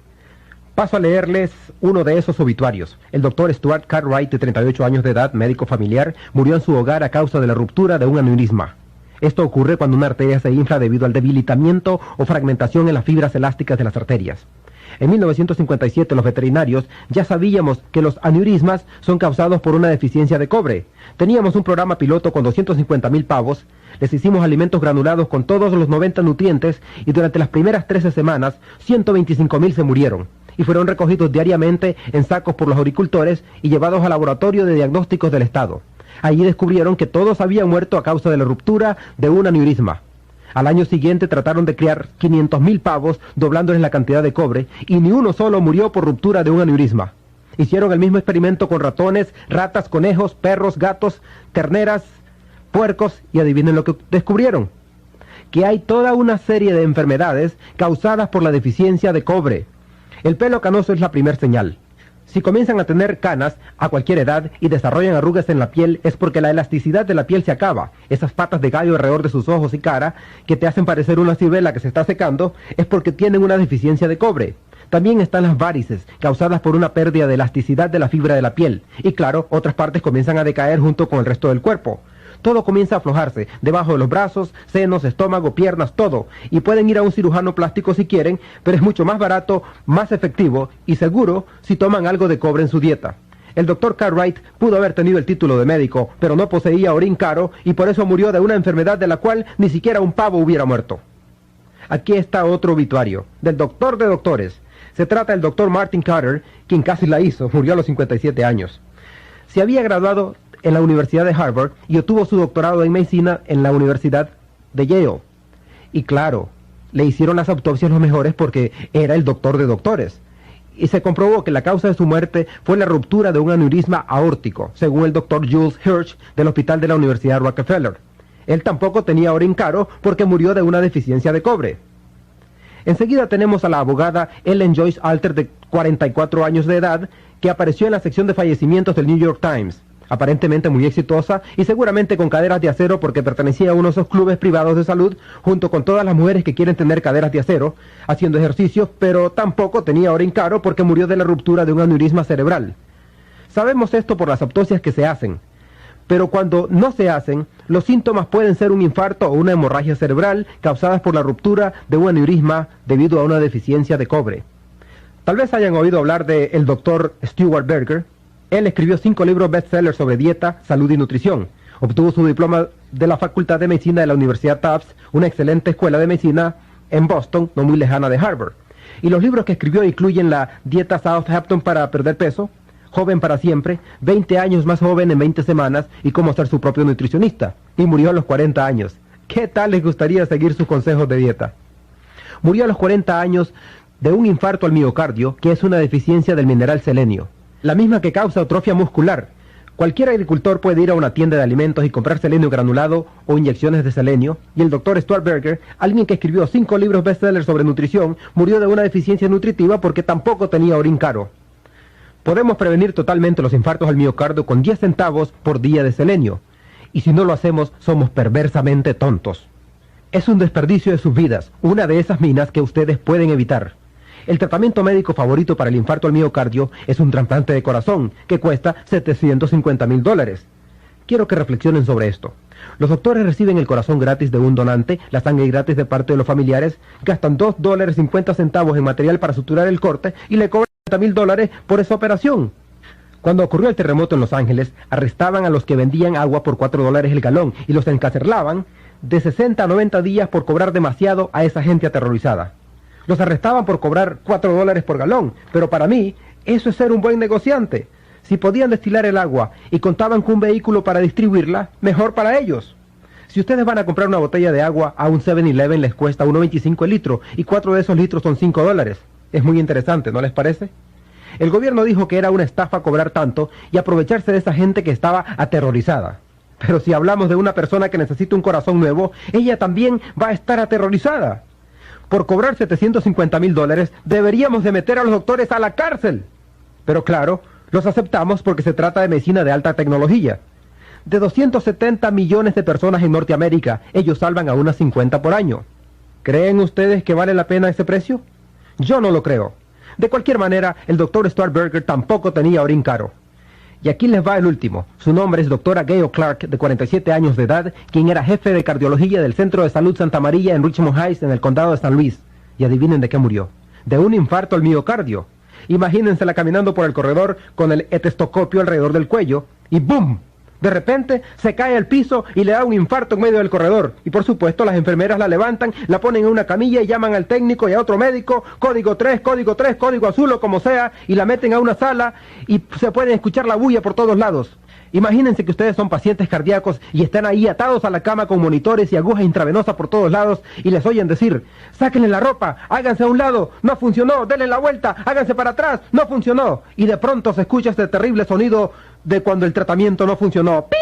Paso a leerles uno de esos obituarios. El doctor Stuart Cartwright, de 38 años de edad, médico familiar, murió en su hogar a causa de la ruptura de un aneurisma. Esto ocurre cuando una arteria se infla debido al debilitamiento o fragmentación en las fibras elásticas de las arterias. En 1957 los veterinarios ya sabíamos que los aneurismas son causados por una deficiencia de cobre. Teníamos un programa piloto con 250.000 pavos, les hicimos alimentos granulados con todos los 90 nutrientes y durante las primeras 13 semanas 125.000 se murieron. y fueron recogidos diariamente en sacos por los agricultores y llevados al laboratorio de diagnósticos del estado. Allí descubrieron que todos habían muerto a causa de la ruptura de un aneurisma. Al año siguiente trataron de criar 500.000 pavos, doblándoles la cantidad de cobre, y ni uno solo murió por ruptura de un aneurisma. Hicieron el mismo experimento con ratones, ratas, conejos, perros, gatos, terneras, puercos, y adivinen lo que descubrieron: que hay toda una serie de enfermedades causadas por la deficiencia de cobre. El pelo canoso es la primer señal. Si comienzan a tener canas a cualquier edad y desarrollan arrugas en la piel, es porque la elasticidad de la piel se acaba. Esas patas de gallo alrededor de sus ojos y cara, que te hacen parecer una ciruela que se está secando, es porque tienen una deficiencia de cobre. También están las varices, causadas por una pérdida de elasticidad de la fibra de la piel. Y claro, otras partes comienzan a decaer junto con el resto del cuerpo. Todo comienza a aflojarse, debajo de los brazos, senos, estómago, piernas, todo. Y pueden ir a un cirujano plástico si quieren, pero es mucho más barato, más efectivo y seguro si toman algo de cobre en su dieta. El Dr. Cartwright pudo haber tenido el título de médico, pero no poseía orín caro y por eso murió de una enfermedad de la cual ni siquiera un pavo hubiera muerto. Aquí está otro obituario, del doctor de doctores. Se trata del Dr. Martin Carter, quien casi la hizo, murió a los 57 años. Se había graduado en la Universidad de Harvard y obtuvo su doctorado en medicina en la Universidad de Yale. Y claro, le hicieron las autopsias los mejores porque era el doctor de doctores. Y se comprobó que la causa de su muerte fue la ruptura de un aneurisma aórtico, según el doctor Jules Hirsch del Hospital de la Universidad Rockefeller. Él tampoco tenía orín caro porque murió de una deficiencia de cobre. Enseguida tenemos a la abogada Ellen Joyce Alter, de 44 años de edad, que apareció en la sección de fallecimientos del New York Times. Aparentemente muy exitosa y seguramente con caderas de acero porque pertenecía a uno de esos clubes privados de salud junto con todas las mujeres que quieren tener caderas de acero, haciendo ejercicios, pero tampoco tenía orín caro porque murió de la ruptura de un aneurisma cerebral. Sabemos esto por las autopsias que se hacen, pero cuando no se hacen, los síntomas pueden ser un infarto o una hemorragia cerebral causadas por la ruptura de un aneurisma debido a una deficiencia de cobre. Tal vez hayan oído hablar del Dr. Stuart Berger. Él escribió 5 libros bestsellers sobre dieta, salud y nutrición. Obtuvo su diploma de la Facultad de Medicina de la Universidad Tufts, una excelente escuela de medicina en Boston, no muy lejana de Harvard. Y los libros que escribió incluyen la Dieta Southampton para perder peso, Joven para siempre, 20 años más joven en 20 semanas y cómo ser su propio nutricionista. Y murió a los 40 años. ¿Qué tal les gustaría seguir sus consejos de dieta? Murió a los 40 años de un infarto al miocardio, que es una deficiencia del mineral selenio, la misma que causa atrofia muscular. Cualquier agricultor puede ir a una tienda de alimentos y comprar selenio granulado o inyecciones de selenio, y el Dr. Stuart Berger, alguien que escribió 5 libros bestsellers sobre nutrición, murió de una deficiencia nutritiva porque tampoco tenía orín caro. Podemos prevenir totalmente los infartos al miocardio con 10 centavos por día de selenio, y si no lo hacemos, somos perversamente tontos. Es un desperdicio de sus vidas, una de esas minas que ustedes pueden evitar. El tratamiento médico favorito para el infarto al miocardio es un trasplante de corazón, que cuesta $750,000. Quiero que reflexionen sobre esto. Los doctores reciben el corazón gratis de un donante, la sangre gratis de parte de los familiares, gastan $2.50 en material para suturar el corte y le cobran $30,000 por esa operación. Cuando ocurrió el terremoto en Los Ángeles, arrestaban a los que vendían agua por $4 el galón y los encarcelaban de 60 a 90 días por cobrar demasiado a esa gente aterrorizada. Los arrestaban por cobrar $4 por galón, pero para mí eso es ser un buen negociante. Si podían destilar el agua y contaban con un vehículo para distribuirla, mejor para ellos. Si ustedes van a comprar una botella de agua a un 7-Eleven les cuesta $1.25 el litro y 4 de esos litros son $5. Es muy interesante, ¿no les parece? El gobierno dijo que era una estafa cobrar tanto y aprovecharse de esa gente que estaba aterrorizada. Pero si hablamos de una persona que necesita un corazón nuevo, ella también va a estar aterrorizada. Por cobrar $750,000 deberíamos de meter a los doctores a la cárcel. Pero claro, los aceptamos porque se trata de medicina de alta tecnología. De 270 millones de personas en Norteamérica, ellos salvan a unas 50 por año. ¿Creen ustedes que vale la pena ese precio? Yo no lo creo. De cualquier manera, el Dr. Stuart Berger tampoco tenía orín caro. Y aquí les va el último. Su nombre es Dra. Gail Clark, de 47 años de edad, quien era jefe de cardiología del Centro de Salud Santa María en Richmond Heights, en el condado de San Luis. Y adivinen de qué murió. De un infarto al miocardio. Imagínensela caminando por el corredor con el estetoscopio alrededor del cuello y ¡bum! De repente se cae al piso y le da un infarto en medio del corredor. Y por supuesto las enfermeras la levantan, la ponen en una camilla y llaman al técnico y a otro médico, código 3, código azul o como sea, y la meten a una sala y se puede escuchar la bulla por todos lados. Imagínense que ustedes son pacientes cardíacos y están ahí atados a la cama con monitores y agujas intravenosas por todos lados y les oyen decir, sáquenle la ropa, háganse a un lado, no funcionó, denle la vuelta, háganse para atrás, no funcionó. Y de pronto se escucha este terrible sonido de cuando el tratamiento no funcionó. ¡Pi!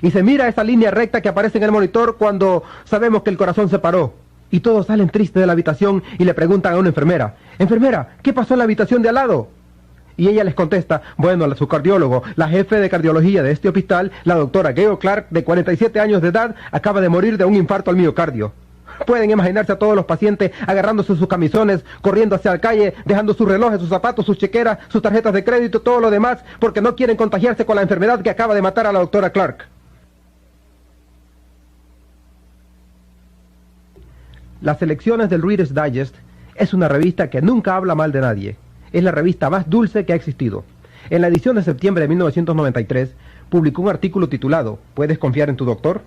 Y se mira esa línea recta que aparece en el monitor cuando sabemos que el corazón se paró. Y todos salen tristes de la habitación y le preguntan a una enfermera, enfermera, ¿qué pasó en la habitación de al lado? Y ella les contesta, bueno, su cardiólogo, la jefe de cardiología de este hospital, la doctora Gail Clark, de 47 años de edad, acaba de morir de un infarto al miocardio. Pueden imaginarse a todos los pacientes agarrándose sus camisones, corriendo hacia la calle, dejando sus relojes, sus zapatos, sus chequeras, sus tarjetas de crédito, todo lo demás, porque no quieren contagiarse con la enfermedad que acaba de matar a la doctora Clark. Las selecciones del Reader's Digest es una revista que nunca habla mal de nadie. Es la revista más dulce que ha existido. En la edición de septiembre de 1993, publicó un artículo titulado ¿Puedes confiar en tu doctor?,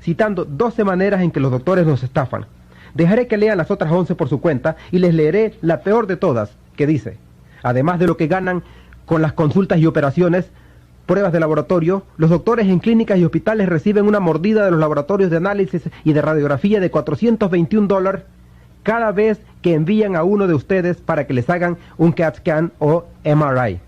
citando 12 maneras en que los doctores nos estafan. Dejaré que lean las otras 11 por su cuenta y les leeré la peor de todas, que dice, además de lo que ganan con las consultas y operaciones, pruebas de laboratorio, los doctores en clínicas y hospitales reciben una mordida de los laboratorios de análisis y de radiografía de $421 cada vez que envían a uno de ustedes para que les hagan un CAT scan o MRI.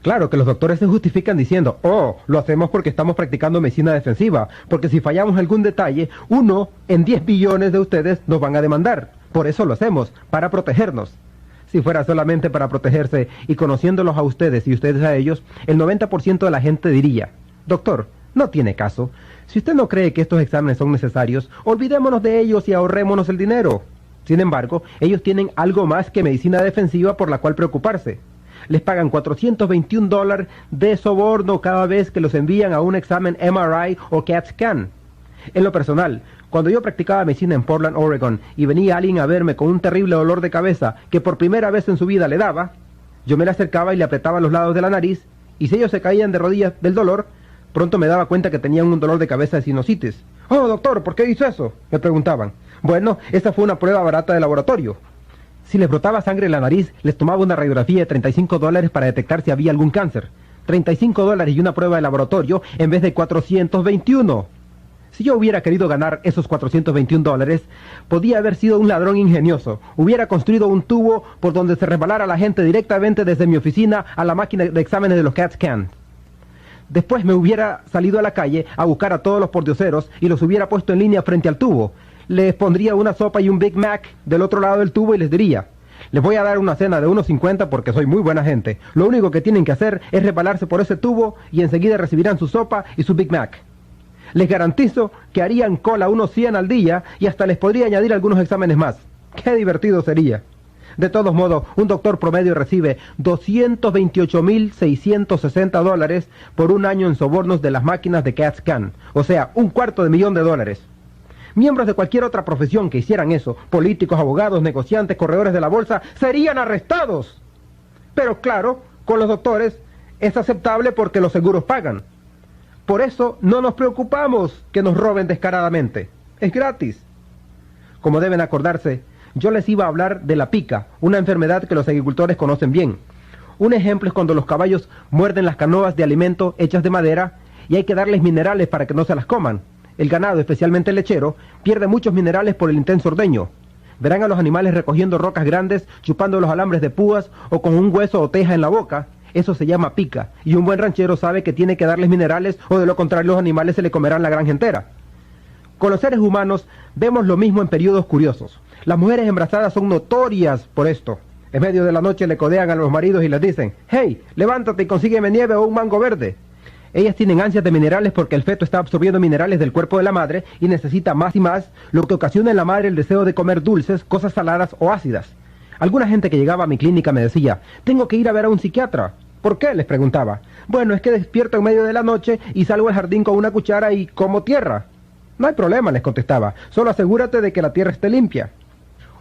Claro que los doctores se justifican diciendo, oh, lo hacemos porque estamos practicando medicina defensiva, porque si fallamos algún detalle, 1 en 10 billones de ustedes nos van a demandar. Por eso lo hacemos, para protegernos. Si fuera solamente para protegerse y conociéndolos a ustedes y ustedes a ellos, el 90% de la gente diría, doctor, no tiene caso. Si usted no cree que estos exámenes son necesarios, olvidémonos de ellos y ahorrémonos el dinero. Sin embargo, ellos tienen algo más que medicina defensiva por la cual preocuparse. Les pagan $421 de soborno cada vez que los envían a un examen MRI o CAT scan. En lo personal, cuando yo practicaba medicina en Portland, Oregon, y venía alguien a verme con un terrible dolor de cabeza que por primera vez en su vida le daba, yo me le acercaba y le apretaba los lados de la nariz, y si ellos se caían de rodillas del dolor, pronto me daba cuenta que tenían un dolor de cabeza de sinusitis. «Oh, doctor, ¿por qué hizo eso?», me preguntaban. Bueno, esa fue una prueba barata de laboratorio. Si les brotaba sangre en la nariz, les tomaba una radiografía de $35 para detectar si había algún cáncer. $35 y una prueba de laboratorio en vez de 421. Si yo hubiera querido ganar esos $421, podía haber sido un ladrón ingenioso. Hubiera construido un tubo por donde se resbalara la gente directamente desde mi oficina a la máquina de exámenes de los CAT scans. Después me hubiera salido a la calle a buscar a todos los pordioseros y los hubiera puesto en línea frente al tubo. Les pondría una sopa y un Big Mac del otro lado del tubo y les diría, les voy a dar una cena de $1.50 porque soy muy buena gente. Lo único que tienen que hacer es resbalarse por ese tubo y enseguida recibirán su sopa y su Big Mac. Les garantizo que harían cola unos 100 al día y hasta les podría añadir algunos exámenes más. ¡Qué divertido sería! De todos modos, un doctor promedio recibe $228,660 por un año en sobornos de las máquinas de CAT scan, o sea, $250,000. Miembros de cualquier otra profesión que hicieran eso, políticos, abogados, negociantes, corredores de la bolsa, serían arrestados. Pero claro, con los doctores es aceptable porque los seguros pagan. Por eso no nos preocupamos que nos roben descaradamente. Es gratis. Como deben acordarse, yo les iba a hablar de la pica, una enfermedad que los agricultores conocen bien. Un ejemplo es cuando los caballos muerden las canoas de alimento hechas de madera y hay que darles minerales para que no se las coman. El ganado, especialmente el lechero, pierde muchos minerales por el intenso ordeño. Verán a los animales recogiendo rocas grandes, chupando los alambres de púas o con un hueso o teja en la boca. Eso se llama pica, y un buen ranchero sabe que tiene que darles minerales o de lo contrario los animales se le comerán la granja entera. Con los seres humanos vemos lo mismo en periodos curiosos. Las mujeres embarazadas son notorias por esto. En medio de la noche le codean a los maridos y les dicen, «Hey, levántate y consígueme nieve o un mango verde». Ellas tienen ansias de minerales porque el feto está absorbiendo minerales del cuerpo de la madre y necesita más y más, lo que ocasiona en la madre el deseo de comer dulces, cosas saladas o ácidas. Alguna gente que llegaba a mi clínica me decía, «Tengo que ir a ver a un psiquiatra». «¿Por qué?», les preguntaba. «Bueno, es que despierto en medio de la noche y salgo al jardín con una cuchara y como tierra». «No hay problema», les contestaba, «solo asegúrate de que la tierra esté limpia».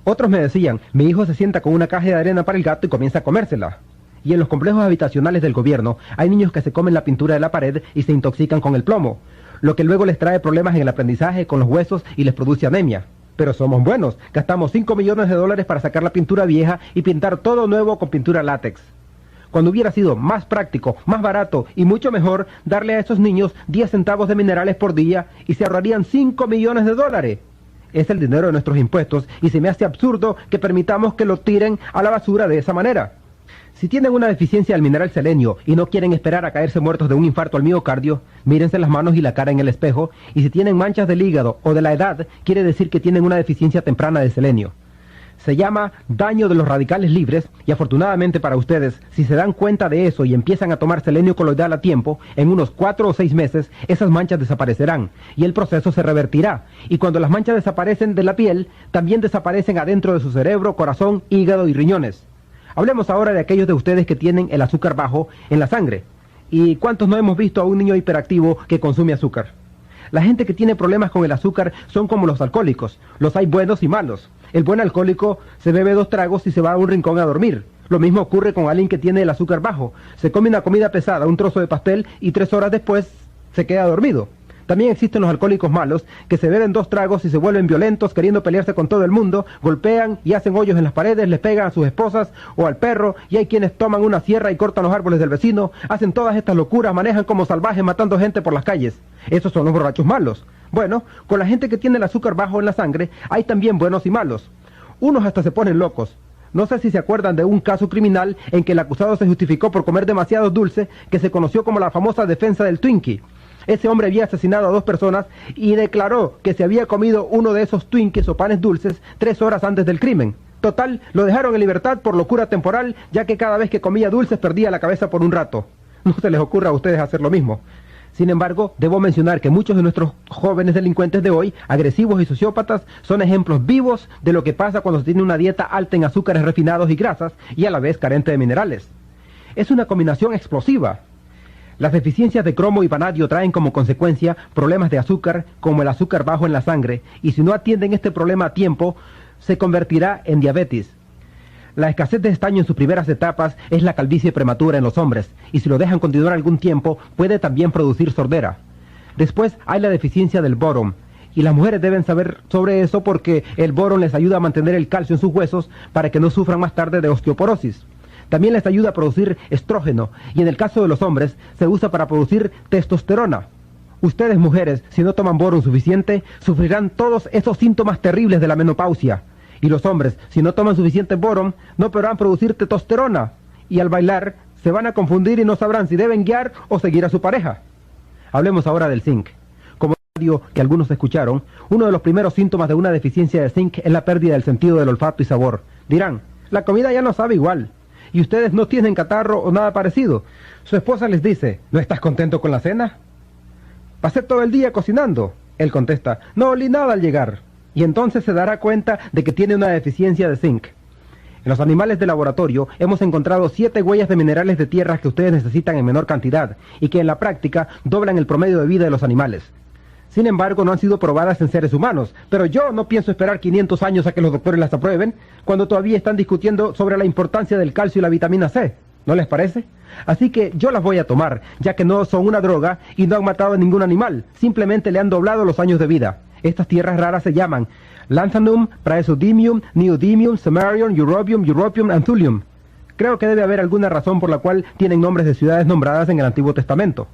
Otros me decían, «Mi hijo se sienta con una caja de arena para el gato y comienza a comérsela». Y en los complejos habitacionales del gobierno hay niños que se comen la pintura de la pared y se intoxican con el plomo, lo que luego les trae problemas en el aprendizaje, con los huesos y les produce anemia. Pero somos buenos, gastamos $5 millones para sacar la pintura vieja y pintar todo nuevo con pintura látex. Cuando hubiera sido más práctico, más barato y mucho mejor darle a esos niños 10 centavos de minerales por día y se ahorrarían $5 millones. Es el dinero de nuestros impuestos y se me hace absurdo que permitamos que lo tiren a la basura de esa manera. Si tienen una deficiencia del mineral selenio y no quieren esperar a caerse muertos de un infarto al miocardio, mírense las manos y la cara en el espejo, y si tienen manchas del hígado o de la edad, quiere decir que tienen una deficiencia temprana de selenio. Se llama daño de los radicales libres, y afortunadamente para ustedes, si se dan cuenta de eso y empiezan a tomar selenio coloidal a tiempo, en unos 4 o 6 meses, esas manchas desaparecerán, y el proceso se revertirá. Y cuando las manchas desaparecen de la piel, también desaparecen adentro de su cerebro, corazón, hígado y riñones. Hablemos ahora de aquellos de ustedes que tienen el azúcar bajo en la sangre. ¿Y cuántos no hemos visto a un niño hiperactivo que consume azúcar? La gente que tiene problemas con el azúcar son como los alcohólicos. Los hay buenos y malos. El buen alcohólico se bebe 2 tragos y se va a un rincón a dormir. Lo mismo ocurre con alguien que tiene el azúcar bajo. Se come una comida pesada, un trozo de pastel, y 3 horas después se queda dormido. También existen los alcohólicos malos, que se beben 2 tragos y se vuelven violentos, queriendo pelearse con todo el mundo, golpean y hacen hoyos en las paredes, les pegan a sus esposas o al perro, y hay quienes toman una sierra y cortan los árboles del vecino, hacen todas estas locuras, manejan como salvajes matando gente por las calles. Esos son los borrachos malos. Bueno, con la gente que tiene el azúcar bajo en la sangre, hay también buenos y malos. Unos hasta se ponen locos. No sé si se acuerdan de un caso criminal en que el acusado se justificó por comer demasiado dulce, que se conoció como la famosa defensa del Twinkie. Ese hombre había asesinado a 2 personas y declaró que se había comido uno de esos Twinkies o panes dulces 3 horas antes del crimen. Total, lo dejaron en libertad por locura temporal, ya que cada vez que comía dulces perdía la cabeza por un rato. No se les ocurra a ustedes hacer lo mismo. Sin embargo, debo mencionar que muchos de nuestros jóvenes delincuentes de hoy, agresivos y sociópatas, son ejemplos vivos de lo que pasa cuando se tiene una dieta alta en azúcares refinados y grasas y a la vez carente de minerales. Es una combinación explosiva. Las deficiencias de cromo y vanadio traen como consecuencia problemas de azúcar, como el azúcar bajo en la sangre, y si no atienden este problema a tiempo, se convertirá en diabetes. La escasez de estaño en sus primeras etapas es la calvicie prematura en los hombres, y si lo dejan continuar algún tiempo, puede también producir sordera. Después hay la deficiencia del boron, y las mujeres deben saber sobre eso porque el boron les ayuda a mantener el calcio en sus huesos para que no sufran más tarde de osteoporosis. También les ayuda a producir estrógeno, y en el caso de los hombres, se usa para producir testosterona. Ustedes, mujeres, si no toman boron suficiente, sufrirán todos esos síntomas terribles de la menopausia. Y los hombres, si no toman suficiente boron, no podrán producir testosterona. Y al bailar, se van a confundir y no sabrán si deben guiar o seguir a su pareja. Hablemos ahora del zinc. Como que algunos escucharon, uno de los primeros síntomas de una deficiencia de zinc es la pérdida del sentido del olfato y sabor. Dirán, la comida ya no sabe igual. Y ustedes no tienen catarro o nada parecido. Su esposa les dice, ¿no estás contento con la cena? Pasé todo el día cocinando. Él contesta, no olí nada al llegar. Y entonces se dará cuenta de que tiene una deficiencia de zinc. En los animales de laboratorio hemos encontrado 7 huellas de minerales de tierra que ustedes necesitan en menor cantidad y que en la práctica doblan el promedio de vida de los animales. Sin embargo, no han sido probadas en seres humanos, pero yo no pienso esperar 500 años a que los doctores las aprueben, cuando todavía están discutiendo sobre la importancia del calcio y la vitamina C. ¿No les parece? Así que yo las voy a tomar, ya que no son una droga y no han matado a ningún animal, simplemente le han doblado los años de vida. Estas tierras raras se llaman Lanthanum, Praesodymium, Neodymium, Samarium, Europium and Thulium. Creo que debe haber alguna razón por la cual tienen nombres de ciudades nombradas en el Antiguo Testamento.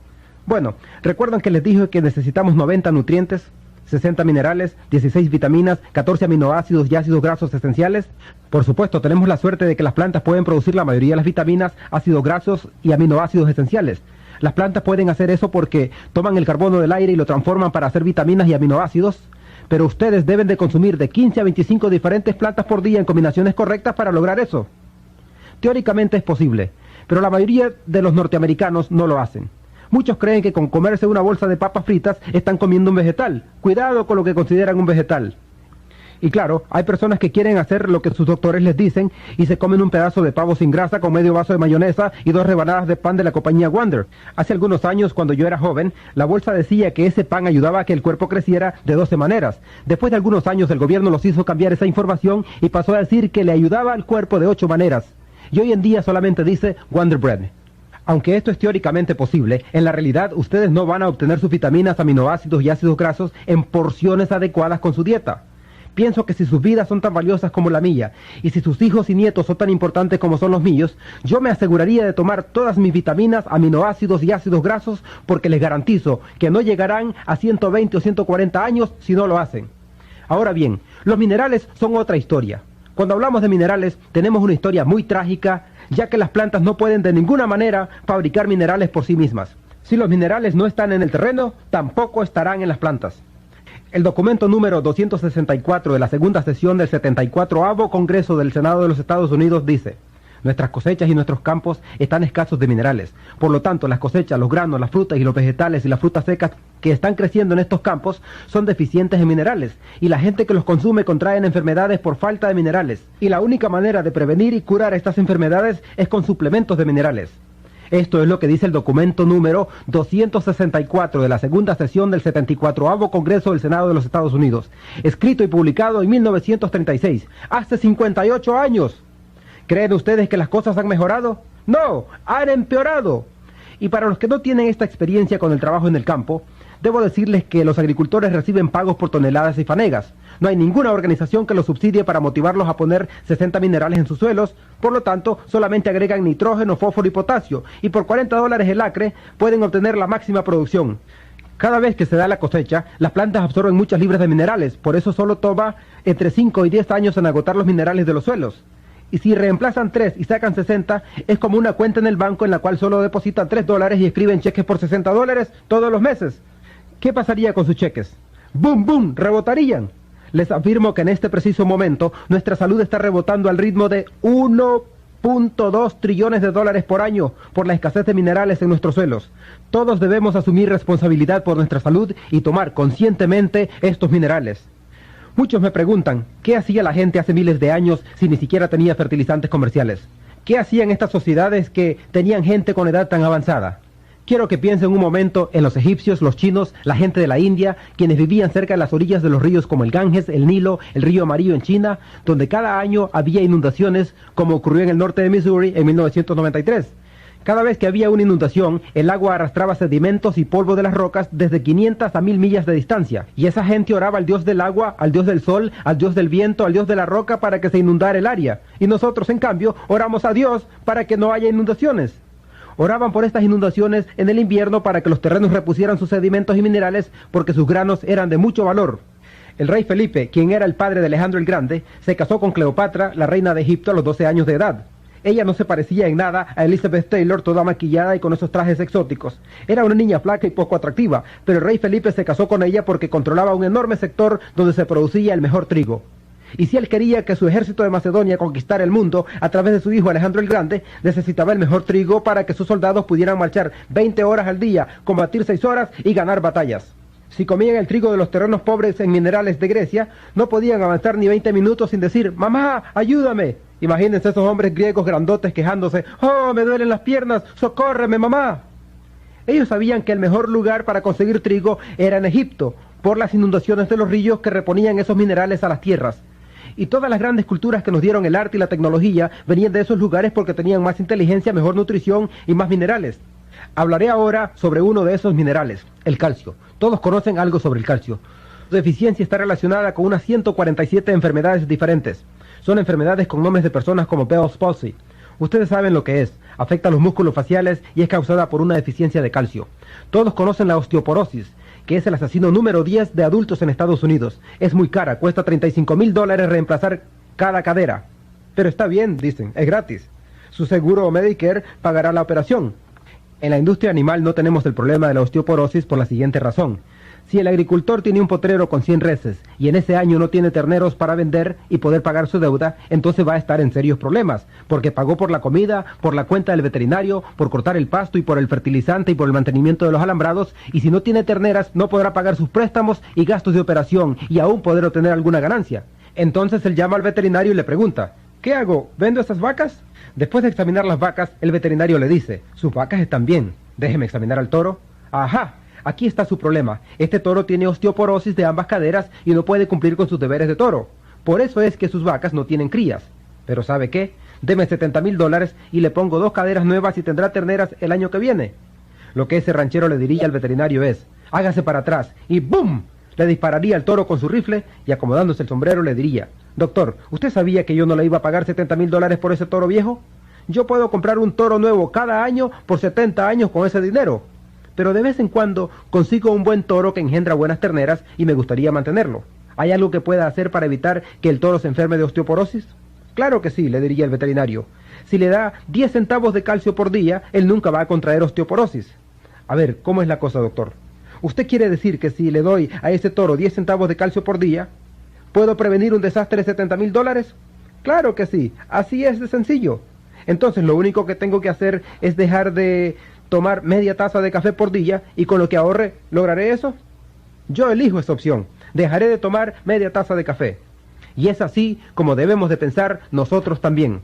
Bueno, ¿recuerdan que les dije que necesitamos 90 nutrientes, 60 minerales, 16 vitaminas, 14 aminoácidos y ácidos grasos esenciales? Por supuesto, tenemos la suerte de que las plantas pueden producir la mayoría de las vitaminas, ácidos grasos y aminoácidos esenciales. Las plantas pueden hacer eso porque toman el carbono del aire y lo transforman para hacer vitaminas y aminoácidos, pero ustedes deben de consumir de 15 a 25 diferentes plantas por día en combinaciones correctas para lograr eso. Teóricamente es posible, pero la mayoría de los norteamericanos no lo hacen. Muchos creen que con comerse una bolsa de papas fritas están comiendo un vegetal. Cuidado con lo que consideran un vegetal. Y claro, hay personas que quieren hacer lo que sus doctores les dicen y se comen un pedazo de pavo sin grasa con medio vaso de mayonesa y 2 rebanadas de pan de la compañía Wonder. Hace algunos años, cuando yo era joven, la bolsa decía que ese pan ayudaba a que el cuerpo creciera de 12 maneras. Después de algunos años, el gobierno los hizo cambiar esa información y pasó a decir que le ayudaba al cuerpo de 8 maneras. y hoy en día solamente dice Wonder Bread. Aunque esto es teóricamente posible, en la realidad ustedes no van a obtener sus vitaminas, aminoácidos y ácidos grasos en porciones adecuadas con su dieta. Pienso que si sus vidas son tan valiosas como la mía, y si sus hijos y nietos son tan importantes como son los míos, yo me aseguraría de tomar todas mis vitaminas, aminoácidos y ácidos grasos, porque les garantizo que no llegarán a 120 o 140 años si no lo hacen. Ahora bien, los minerales son otra historia. Cuando hablamos de minerales, tenemos una historia muy trágica, ya que las plantas no pueden de ninguna manera fabricar minerales por sí mismas. Si los minerales no están en el terreno, tampoco estarán en las plantas. El documento número 264 de la segunda sesión del 74º Congreso del Senado de los Estados Unidos dice: nuestras cosechas y nuestros campos están escasos de minerales. Por lo tanto, las cosechas, los granos, las frutas y los vegetales y las frutas secas que están creciendo en estos campos son deficientes en minerales, y la gente que los consume contraen enfermedades por falta de minerales. Y la única manera de prevenir y curar estas enfermedades es con suplementos de minerales. Esto es lo que dice el documento número 264 de la segunda sesión del 74º Congreso del Senado de los Estados Unidos, escrito y publicado en 1936, hace 58 años. ¿Creen ustedes que las cosas han mejorado? No, han empeorado. Y para los que no tienen esta experiencia con el trabajo en el campo, debo decirles que los agricultores reciben pagos por toneladas y fanegas. No hay ninguna organización que los subsidie para motivarlos a poner 60 minerales en sus suelos, por lo tanto, solamente agregan nitrógeno, fósforo y potasio, y por $40 el acre pueden obtener la máxima producción. Cada vez que se da la cosecha, las plantas absorben muchas libras de minerales, por eso solo toma entre 5 y 10 años en agotar los minerales de los suelos. Y si reemplazan 3 y sacan 60, es como una cuenta en el banco en la cual solo depositan $3 y escriben cheques por $60 todos los meses. ¿Qué pasaría con sus cheques? ¡Bum, bum! ¡Rebotarían! Les afirmo que en este preciso momento nuestra salud está rebotando al ritmo de 1.2 trillones de dólares por año por la escasez de minerales en nuestros suelos. Todos debemos asumir responsabilidad por nuestra salud y tomar conscientemente estos minerales. Muchos me preguntan, ¿qué hacía la gente hace miles de años si ni siquiera tenía fertilizantes comerciales? ¿Qué hacían estas sociedades que tenían gente con edad tan avanzada? Quiero que piensen un momento en los egipcios, los chinos, la gente de la India, quienes vivían cerca de las orillas de los ríos como el Ganges, el Nilo, el río Amarillo en China, donde cada año había inundaciones, como ocurrió en el norte de Missouri en 1993. Cada vez que había una inundación, el agua arrastraba sedimentos y polvo de las rocas desde 500 a 1000 millas de distancia, y esa gente oraba al dios del agua, al dios del sol, al dios del viento, al dios de la roca para que se inundara el área, y nosotros, en cambio, oramos a Dios para que no haya inundaciones. Oraban por estas inundaciones en el invierno para que los terrenos repusieran sus sedimentos y minerales porque sus granos eran de mucho valor. El rey Felipe, quien era el padre de Alejandro el Grande, se casó con Cleopatra, la reina de Egipto, a los 12 años de edad. Ella no se parecía en nada a Elizabeth Taylor, toda maquillada y con esos trajes exóticos. Era una niña flaca y poco atractiva, pero el rey Felipe se casó con ella porque controlaba un enorme sector donde se producía el mejor trigo. Y si él quería que su ejército de Macedonia conquistara el mundo a través de su hijo Alejandro el Grande, necesitaba el mejor trigo para que sus soldados pudieran marchar 20 horas al día, combatir 6 horas y ganar batallas. Si comían el trigo de los terrenos pobres en minerales de Grecia, no podían avanzar ni 20 minutos sin decir, ¡mamá, ayúdame! Imagínense esos hombres griegos grandotes quejándose, ¡oh, me duelen las piernas, socórreme, mamá! Ellos sabían que el mejor lugar para conseguir trigo era en Egipto, por las inundaciones de los ríos que reponían esos minerales a las tierras. Y todas las grandes culturas que nos dieron el arte y la tecnología venían de esos lugares porque tenían más inteligencia, mejor nutrición y más minerales. Hablaré ahora sobre uno de esos minerales, el calcio. Todos conocen algo sobre el calcio. Su deficiencia está relacionada con unas 147 enfermedades diferentes. Son enfermedades con nombres de personas como Bell's palsy. Ustedes saben lo que es. Afecta a los músculos faciales y es causada por una deficiencia de calcio. Todos conocen la osteoporosis, que es el asesino número 10 de adultos en Estados Unidos. Es muy cara, cuesta $35,000 reemplazar cada cadera. Pero está bien, dicen, es gratis. Su seguro Medicare pagará la operación. En la industria animal no tenemos el problema de la osteoporosis por la siguiente razón. Si el agricultor tiene un potrero con 100 reses y en ese año no tiene terneros para vender y poder pagar su deuda, entonces va a estar en serios problemas, porque pagó por la comida, por la cuenta del veterinario, por cortar el pasto y por el fertilizante y por el mantenimiento de los alambrados, y si no tiene terneras no podrá pagar sus préstamos y gastos de operación y aún poder obtener alguna ganancia. Entonces él llama al veterinario y le pregunta, ¿qué hago? ¿Vendo estas vacas? Después de examinar las vacas, el veterinario le dice, sus vacas están bien, déjeme examinar al toro. Ajá. Aquí está su problema. Este toro tiene osteoporosis de ambas caderas y no puede cumplir con sus deberes de toro. Por eso es que sus vacas no tienen crías. Pero ¿sabe qué? Deme $70,000 y le pongo 2 caderas nuevas y tendrá terneras el año que viene. Lo que ese ranchero le diría al veterinario es, hágase para atrás, y ¡bum! Le dispararía al toro con su rifle y acomodándose el sombrero le diría, doctor, ¿usted sabía que yo no le iba a pagar $70,000 por ese toro viejo? Yo puedo comprar un toro nuevo cada año por 70 años con ese dinero. Pero de vez en cuando consigo un buen toro que engendra buenas terneras y me gustaría mantenerlo. ¿Hay algo que pueda hacer para evitar que el toro se enferme de osteoporosis? Claro que sí, le diría el veterinario. Si le da 10 centavos de calcio por día, él nunca va a contraer osteoporosis. A ver, ¿cómo es la cosa, doctor? ¿Usted quiere decir que si le doy a ese toro 10 centavos de calcio por día, ¿puedo prevenir un desastre de $70,000? Claro que sí, así es de sencillo. Entonces lo único que tengo que hacer es dejar de tomar media taza de café por día y con lo que ahorre, ¿lograré eso? Yo elijo esa opción. Dejaré de tomar media taza de café. Y es así como debemos de pensar nosotros también.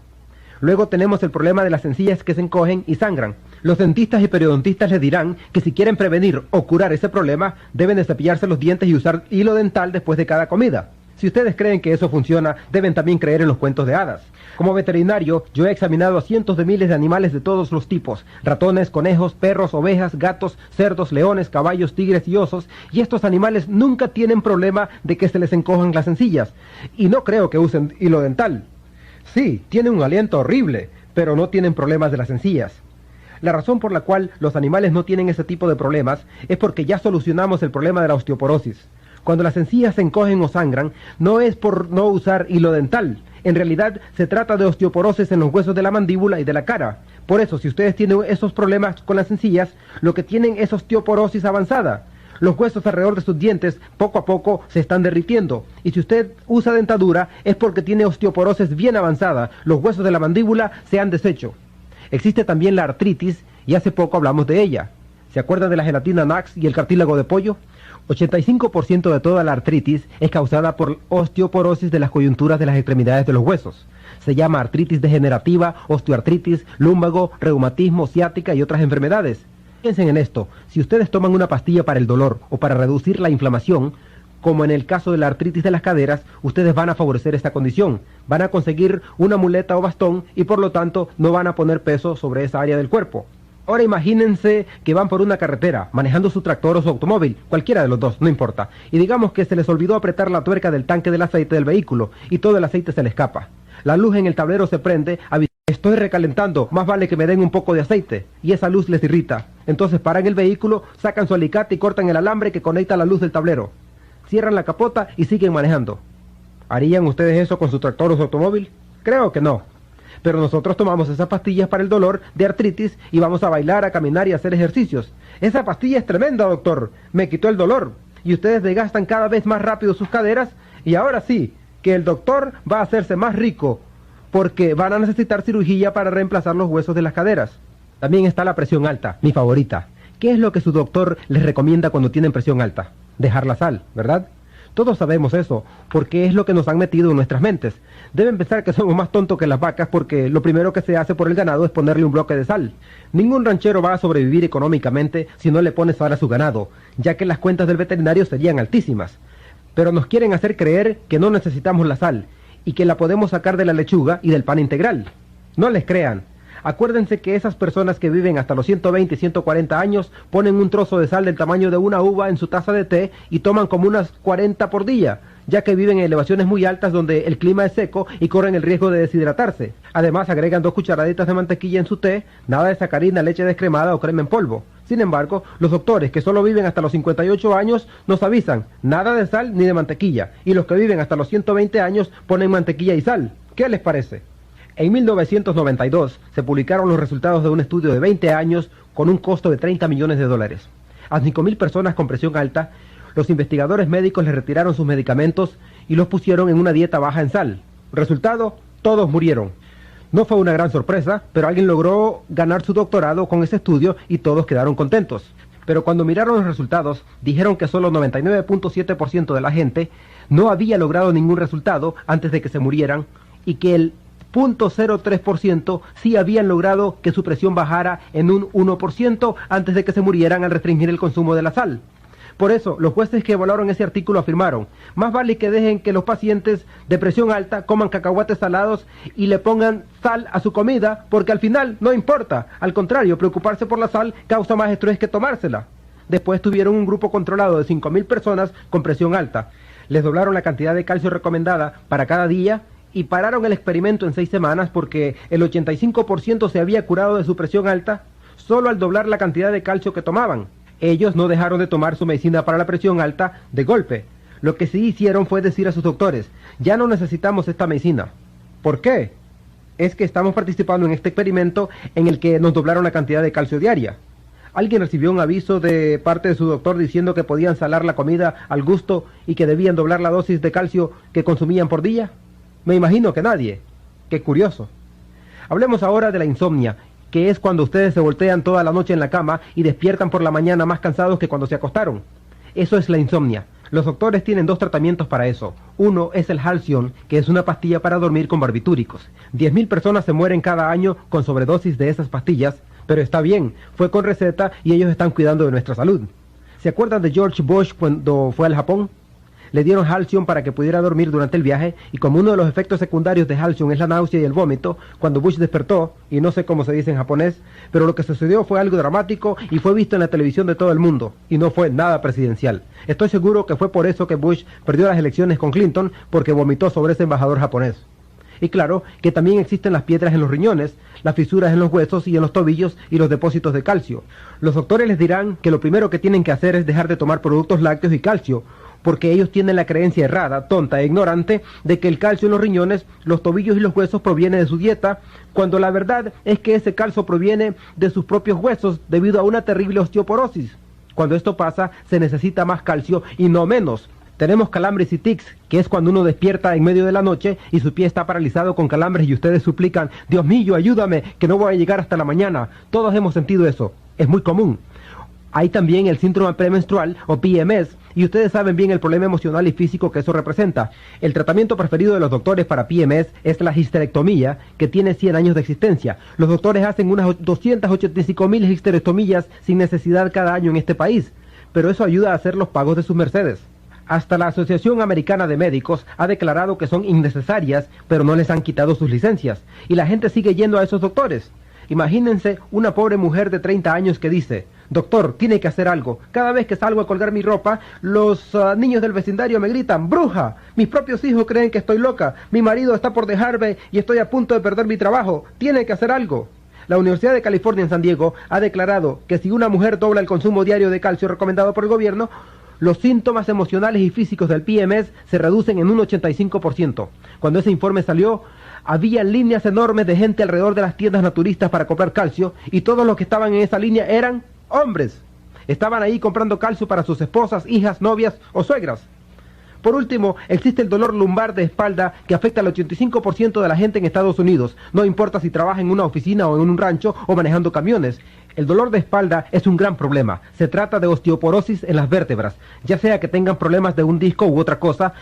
Luego tenemos el problema de las encías que se encogen y sangran. Los dentistas y periodontistas les dirán que si quieren prevenir o curar ese problema, deben de cepillarse los dientes y usar hilo dental después de cada comida. Si ustedes creen que eso funciona, deben también creer en los cuentos de hadas. Como veterinario, yo he examinado a cientos de miles de animales de todos los tipos, ratones, conejos, perros, ovejas, gatos, cerdos, leones, caballos, tigres y osos, y estos animales nunca tienen problema de que se les encojan las encías, y no creo que usen hilo dental. Sí, tienen un aliento horrible, pero no tienen problemas de las encías. La razón por la cual los animales no tienen ese tipo de problemas es porque ya solucionamos el problema de la osteoporosis. Cuando las encías se encogen o sangran, no es por no usar hilo dental. En realidad, se trata de osteoporosis en los huesos de la mandíbula y de la cara. Por eso, si ustedes tienen esos problemas con las encías, lo que tienen es osteoporosis avanzada. Los huesos alrededor de sus dientes, poco a poco, se están derritiendo. Y si usted usa dentadura, es porque tiene osteoporosis bien avanzada. Los huesos de la mandíbula se han deshecho. Existe también la artritis, y hace poco hablamos de ella. ¿Se acuerdan de la gelatina Nax y el cartílago de pollo? 85% de toda la artritis es causada por osteoporosis de las coyunturas de las extremidades de los huesos. Se llama artritis degenerativa, osteoartritis, lumbago, reumatismo, ciática y otras enfermedades. Piensen en esto, si ustedes toman una pastilla para el dolor o para reducir la inflamación, como en el caso de la artritis de las caderas, ustedes van a favorecer esta condición. Van a conseguir una muleta o bastón y por lo tanto no van a poner peso sobre esa área del cuerpo. Ahora imagínense que van por una carretera, manejando su tractor o su automóvil, cualquiera de los dos, no importa, y digamos que se les olvidó apretar la tuerca del tanque del aceite del vehículo, y todo el aceite se le escapa. La luz en el tablero se prende, estoy recalentando, más vale que me den un poco de aceite, y esa luz les irrita. Entonces paran el vehículo, sacan su alicate y cortan el alambre que conecta la luz del tablero. Cierran la capota y siguen manejando. ¿Harían ustedes eso con su tractor o su automóvil? Creo que no. Pero nosotros tomamos esas pastillas para el dolor de artritis y vamos a bailar, a caminar y a hacer ejercicios. Esa pastilla es tremenda, doctor. Me quitó el dolor. Y ustedes desgastan cada vez más rápido sus caderas y ahora sí, que el doctor va a hacerse más rico porque van a necesitar cirugía para reemplazar los huesos de las caderas. También está la presión alta, mi favorita. ¿Qué es lo que su doctor les recomienda cuando tienen presión alta? Dejar la sal, ¿verdad? Todos sabemos eso, porque es lo que nos han metido en nuestras mentes. Deben pensar que somos más tontos que las vacas porque lo primero que se hace por el ganado es ponerle un bloque de sal. Ningún ranchero va a sobrevivir económicamente si no le pone sal a su ganado, ya que las cuentas del veterinario serían altísimas. Pero nos quieren hacer creer que no necesitamos la sal y que la podemos sacar de la lechuga y del pan integral. No les crean. Acuérdense que esas personas que viven hasta los 120 y 140 años ponen un trozo de sal del tamaño de una uva en su taza de té y toman como unas 40 por día, ya que viven en elevaciones muy altas donde el clima es seco y corren el riesgo de deshidratarse. Además agregan 2 cucharaditas de mantequilla en su té, nada de sacarina, leche descremada o crema en polvo. Sin embargo, los doctores que solo viven hasta los 58 años nos avisan, nada de sal ni de mantequilla, y los que viven hasta los 120 años ponen mantequilla y sal. ¿Qué les parece? En 1992 se publicaron los resultados de un estudio de 20 años con un costo de $30 millones. A 5.000 personas con presión alta, los investigadores médicos les retiraron sus medicamentos y los pusieron en una dieta baja en sal. Resultado, todos murieron. No fue una gran sorpresa, pero alguien logró ganar su doctorado con ese estudio y todos quedaron contentos. Pero cuando miraron los resultados, dijeron que solo 99.7% de la gente no había logrado ningún resultado antes de que se murieran y que el 0.03% sí habían logrado que su presión bajara en un 1% antes de que se murieran al restringir el consumo de la sal. Por eso, los jueces que evaluaron ese artículo afirmaron, más vale que dejen que los pacientes de presión alta coman cacahuates salados y le pongan sal a su comida, porque al final no importa. Al contrario, preocuparse por la sal causa más estrés que tomársela. Después tuvieron un grupo controlado de 5.000 personas con presión alta. Les doblaron la cantidad de calcio recomendada para cada día y pararon el experimento en 6 semanas porque el 85% se había curado de su presión alta solo al doblar la cantidad de calcio que tomaban. Ellos no dejaron de tomar su medicina para la presión alta de golpe. Lo que sí hicieron fue decir a sus doctores, ya no necesitamos esta medicina. ¿Por qué? Es que estamos participando en este experimento en el que nos doblaron la cantidad de calcio diaria. ¿Alguien recibió un aviso de parte de su doctor diciendo que podían salar la comida al gusto y que debían doblar la dosis de calcio que consumían por día? Me imagino que nadie. Qué curioso. Hablemos ahora de la insomnia, que es cuando ustedes se voltean toda la noche en la cama y despiertan por la mañana más cansados que cuando se acostaron. Eso es la insomnia. Los doctores tienen 2 tratamientos para eso. Uno es el Halcion, que es una pastilla para dormir con barbitúricos. 10.000 personas se mueren cada año con sobredosis de esas pastillas, pero está bien, fue con receta y ellos están cuidando de nuestra salud. ¿Se acuerdan de George Bush cuando fue al Japón? Le dieron Halcion para que pudiera dormir durante el viaje, y como uno de los efectos secundarios de Halcion es la náusea y el vómito, cuando Bush despertó, y no sé cómo se dice en japonés, pero lo que sucedió fue algo dramático y fue visto en la televisión de todo el mundo, y no fue nada presidencial. Estoy seguro que fue por eso que Bush perdió las elecciones con Clinton, porque vomitó sobre ese embajador japonés. Y claro, que también existen las piedras en los riñones, las fisuras en los huesos y en los tobillos y los depósitos de calcio. Los doctores les dirán que lo primero que tienen que hacer es dejar de tomar productos lácteos y calcio, porque ellos tienen la creencia errada, tonta e ignorante de que el calcio en los riñones, los tobillos y los huesos proviene de su dieta, cuando la verdad es que ese calcio proviene de sus propios huesos debido a una terrible osteoporosis. Cuando esto pasa, se necesita más calcio y no menos. Tenemos calambres y tics, que es cuando uno despierta en medio de la noche y su pie está paralizado con calambres y ustedes suplican, Dios mío, ayúdame, que no voy a llegar hasta la mañana. Todos hemos sentido eso, es muy común. Hay también el síndrome premenstrual o PMS, y ustedes saben bien el problema emocional y físico que eso representa. El tratamiento preferido de los doctores para PMS es la histerectomía, que tiene 100 años de existencia. Los doctores hacen unas 285.000 histerectomías sin necesidad cada año en este país, pero eso ayuda a hacer los pagos de sus mercedes. Hasta la Asociación Americana de Médicos ha declarado que son innecesarias, pero no les han quitado sus licencias, y la gente sigue yendo a esos doctores. Imagínense una pobre mujer de 30 años que dice, doctor, tiene que hacer algo. Cada vez que salgo a colgar mi ropa, los niños del vecindario me gritan, ¡bruja! Mis propios hijos creen que estoy loca. Mi marido está por dejarme y estoy a punto de perder mi trabajo. Tiene que hacer algo. La Universidad de California en San Diego ha declarado que si una mujer dobla el consumo diario de calcio recomendado por el gobierno, los síntomas emocionales y físicos del PMS se reducen en un 85%. Cuando ese informe salió, había líneas enormes de gente alrededor de las tiendas naturistas para comprar calcio, y todos los que estaban en esa línea eran hombres. Estaban ahí comprando calcio para sus esposas, hijas, novias o suegras. Por último, existe el dolor lumbar de espalda que afecta al 85% de la gente en Estados Unidos, no importa si trabaja en una oficina o en un rancho o manejando camiones. El dolor de espalda es un gran problema. Se trata de osteoporosis en las vértebras, ya sea que tengan problemas de un disco u otra cosa,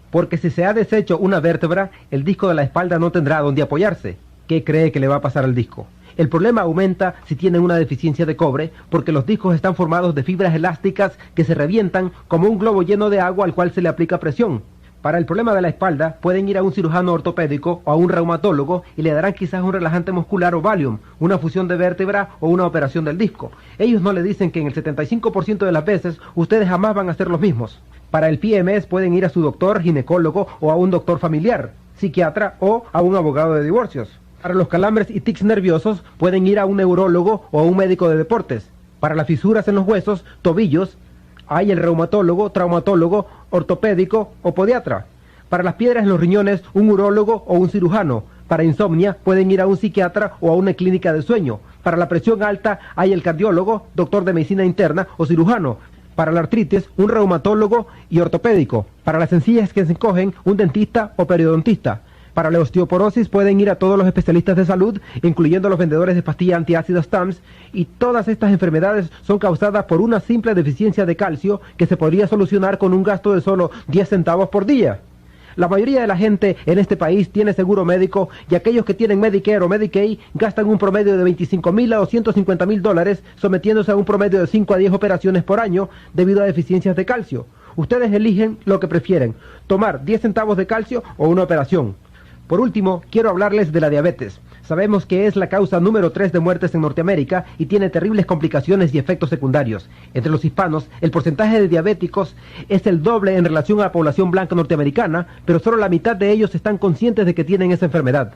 porque si se ha deshecho una vértebra, el disco de la espalda no tendrá dónde apoyarse. ¿Qué cree que le va a pasar al disco? El problema aumenta si tienen una deficiencia de cobre, porque los discos están formados de fibras elásticas que se revientan como un globo lleno de agua al cual se le aplica presión. Para el problema de la espalda, pueden ir a un cirujano ortopédico o a un reumatólogo y le darán quizás un relajante muscular o Valium, una fusión de vértebra o una operación del disco. Ellos no le dicen que en el 75% de las veces ustedes jamás van a ser los mismos. Para el PMS pueden ir a su doctor, ginecólogo o a un doctor familiar, psiquiatra o a un abogado de divorcios. Para los calambres y tics nerviosos pueden ir a un neurólogo o a un médico de deportes. Para las fisuras en los huesos, tobillos, hay el reumatólogo, traumatólogo, ortopédico o podiatra. Para las piedras en los riñones, un urólogo o un cirujano. Para insomnia, pueden ir a un psiquiatra o a una clínica de sueño. Para la presión alta, hay el cardiólogo, doctor de medicina interna o cirujano. Para la artritis, un reumatólogo y ortopédico. Para las encías que se encogen, un dentista o periodontista. Para la osteoporosis pueden ir a todos los especialistas de salud, incluyendo los vendedores de pastillas antiácidos TAMS, y todas estas enfermedades son causadas por una simple deficiencia de calcio que se podría solucionar con un gasto de solo 10 centavos por día. La mayoría de la gente en este país tiene seguro médico y aquellos que tienen Medicare o Medicaid gastan un promedio de $25,000 a $250,000 sometiéndose a un promedio de 5 a 10 operaciones por año debido a deficiencias de calcio. Ustedes eligen lo que prefieren, tomar 10 centavos de calcio o una operación. Por último, quiero hablarles de la diabetes. Sabemos que es la causa número 3 de muertes en Norteamérica y tiene terribles complicaciones y efectos secundarios. Entre los hispanos, el porcentaje de diabéticos es el doble en relación a la población blanca norteamericana, pero solo la mitad de ellos están conscientes de que tienen esa enfermedad.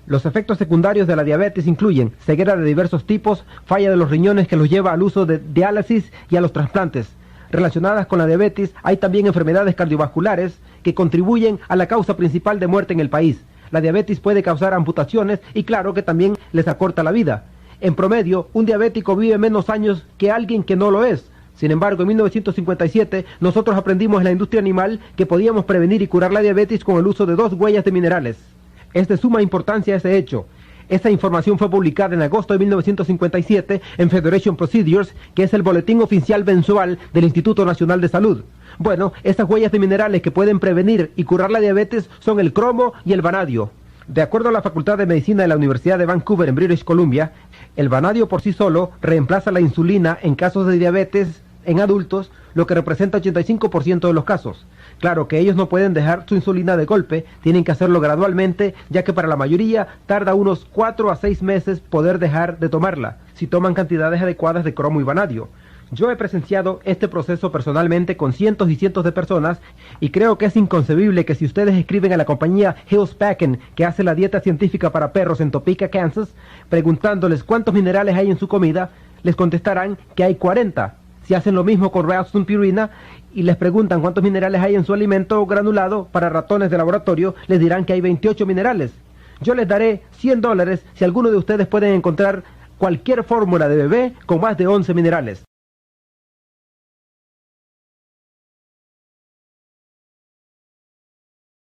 Los efectos secundarios de la diabetes incluyen ceguera de diversos tipos, falla de los riñones que los lleva al uso de diálisis y a los trasplantes. Relacionadas con la diabetes, hay también enfermedades cardiovasculares que contribuyen a la causa principal de muerte en el país. La diabetes puede causar amputaciones y claro que también les acorta la vida. En promedio, un diabético vive menos años que alguien que no lo es. Sin embargo, en 1957, nosotros aprendimos en la industria animal que podíamos prevenir y curar la diabetes con el uso de 2 huellas de minerales. Es de suma importancia ese hecho. Esta información fue publicada en agosto de 1957 en Federation Procedures, que es el boletín oficial mensual del Instituto Nacional de Salud. Bueno, estas huellas de minerales que pueden prevenir y curar la diabetes son el cromo y el vanadio. De acuerdo a la Facultad de Medicina de la Universidad de Vancouver en British Columbia, el vanadio por sí solo reemplaza la insulina en casos de diabetes en adultos, lo que representa 85% de los casos. Claro que ellos no pueden dejar su insulina de golpe, tienen que hacerlo gradualmente, ya que para la mayoría tarda unos 4 a 6 meses poder dejar de tomarla, si toman cantidades adecuadas de cromo y vanadio. Yo he presenciado este proceso personalmente con cientos y cientos de personas y creo que es inconcebible que si ustedes escriben a la compañía Hill's Packing, que hace la dieta científica para perros en Topeka, Kansas, preguntándoles cuántos minerales hay en su comida, les contestarán que hay 40. Si hacen lo mismo con Ralston Purina y les preguntan cuántos minerales hay en su alimento granulado para ratones de laboratorio, les dirán que hay 28 minerales. Yo les daré $100 si alguno de ustedes pueden encontrar cualquier fórmula de bebé con más de 11 minerales.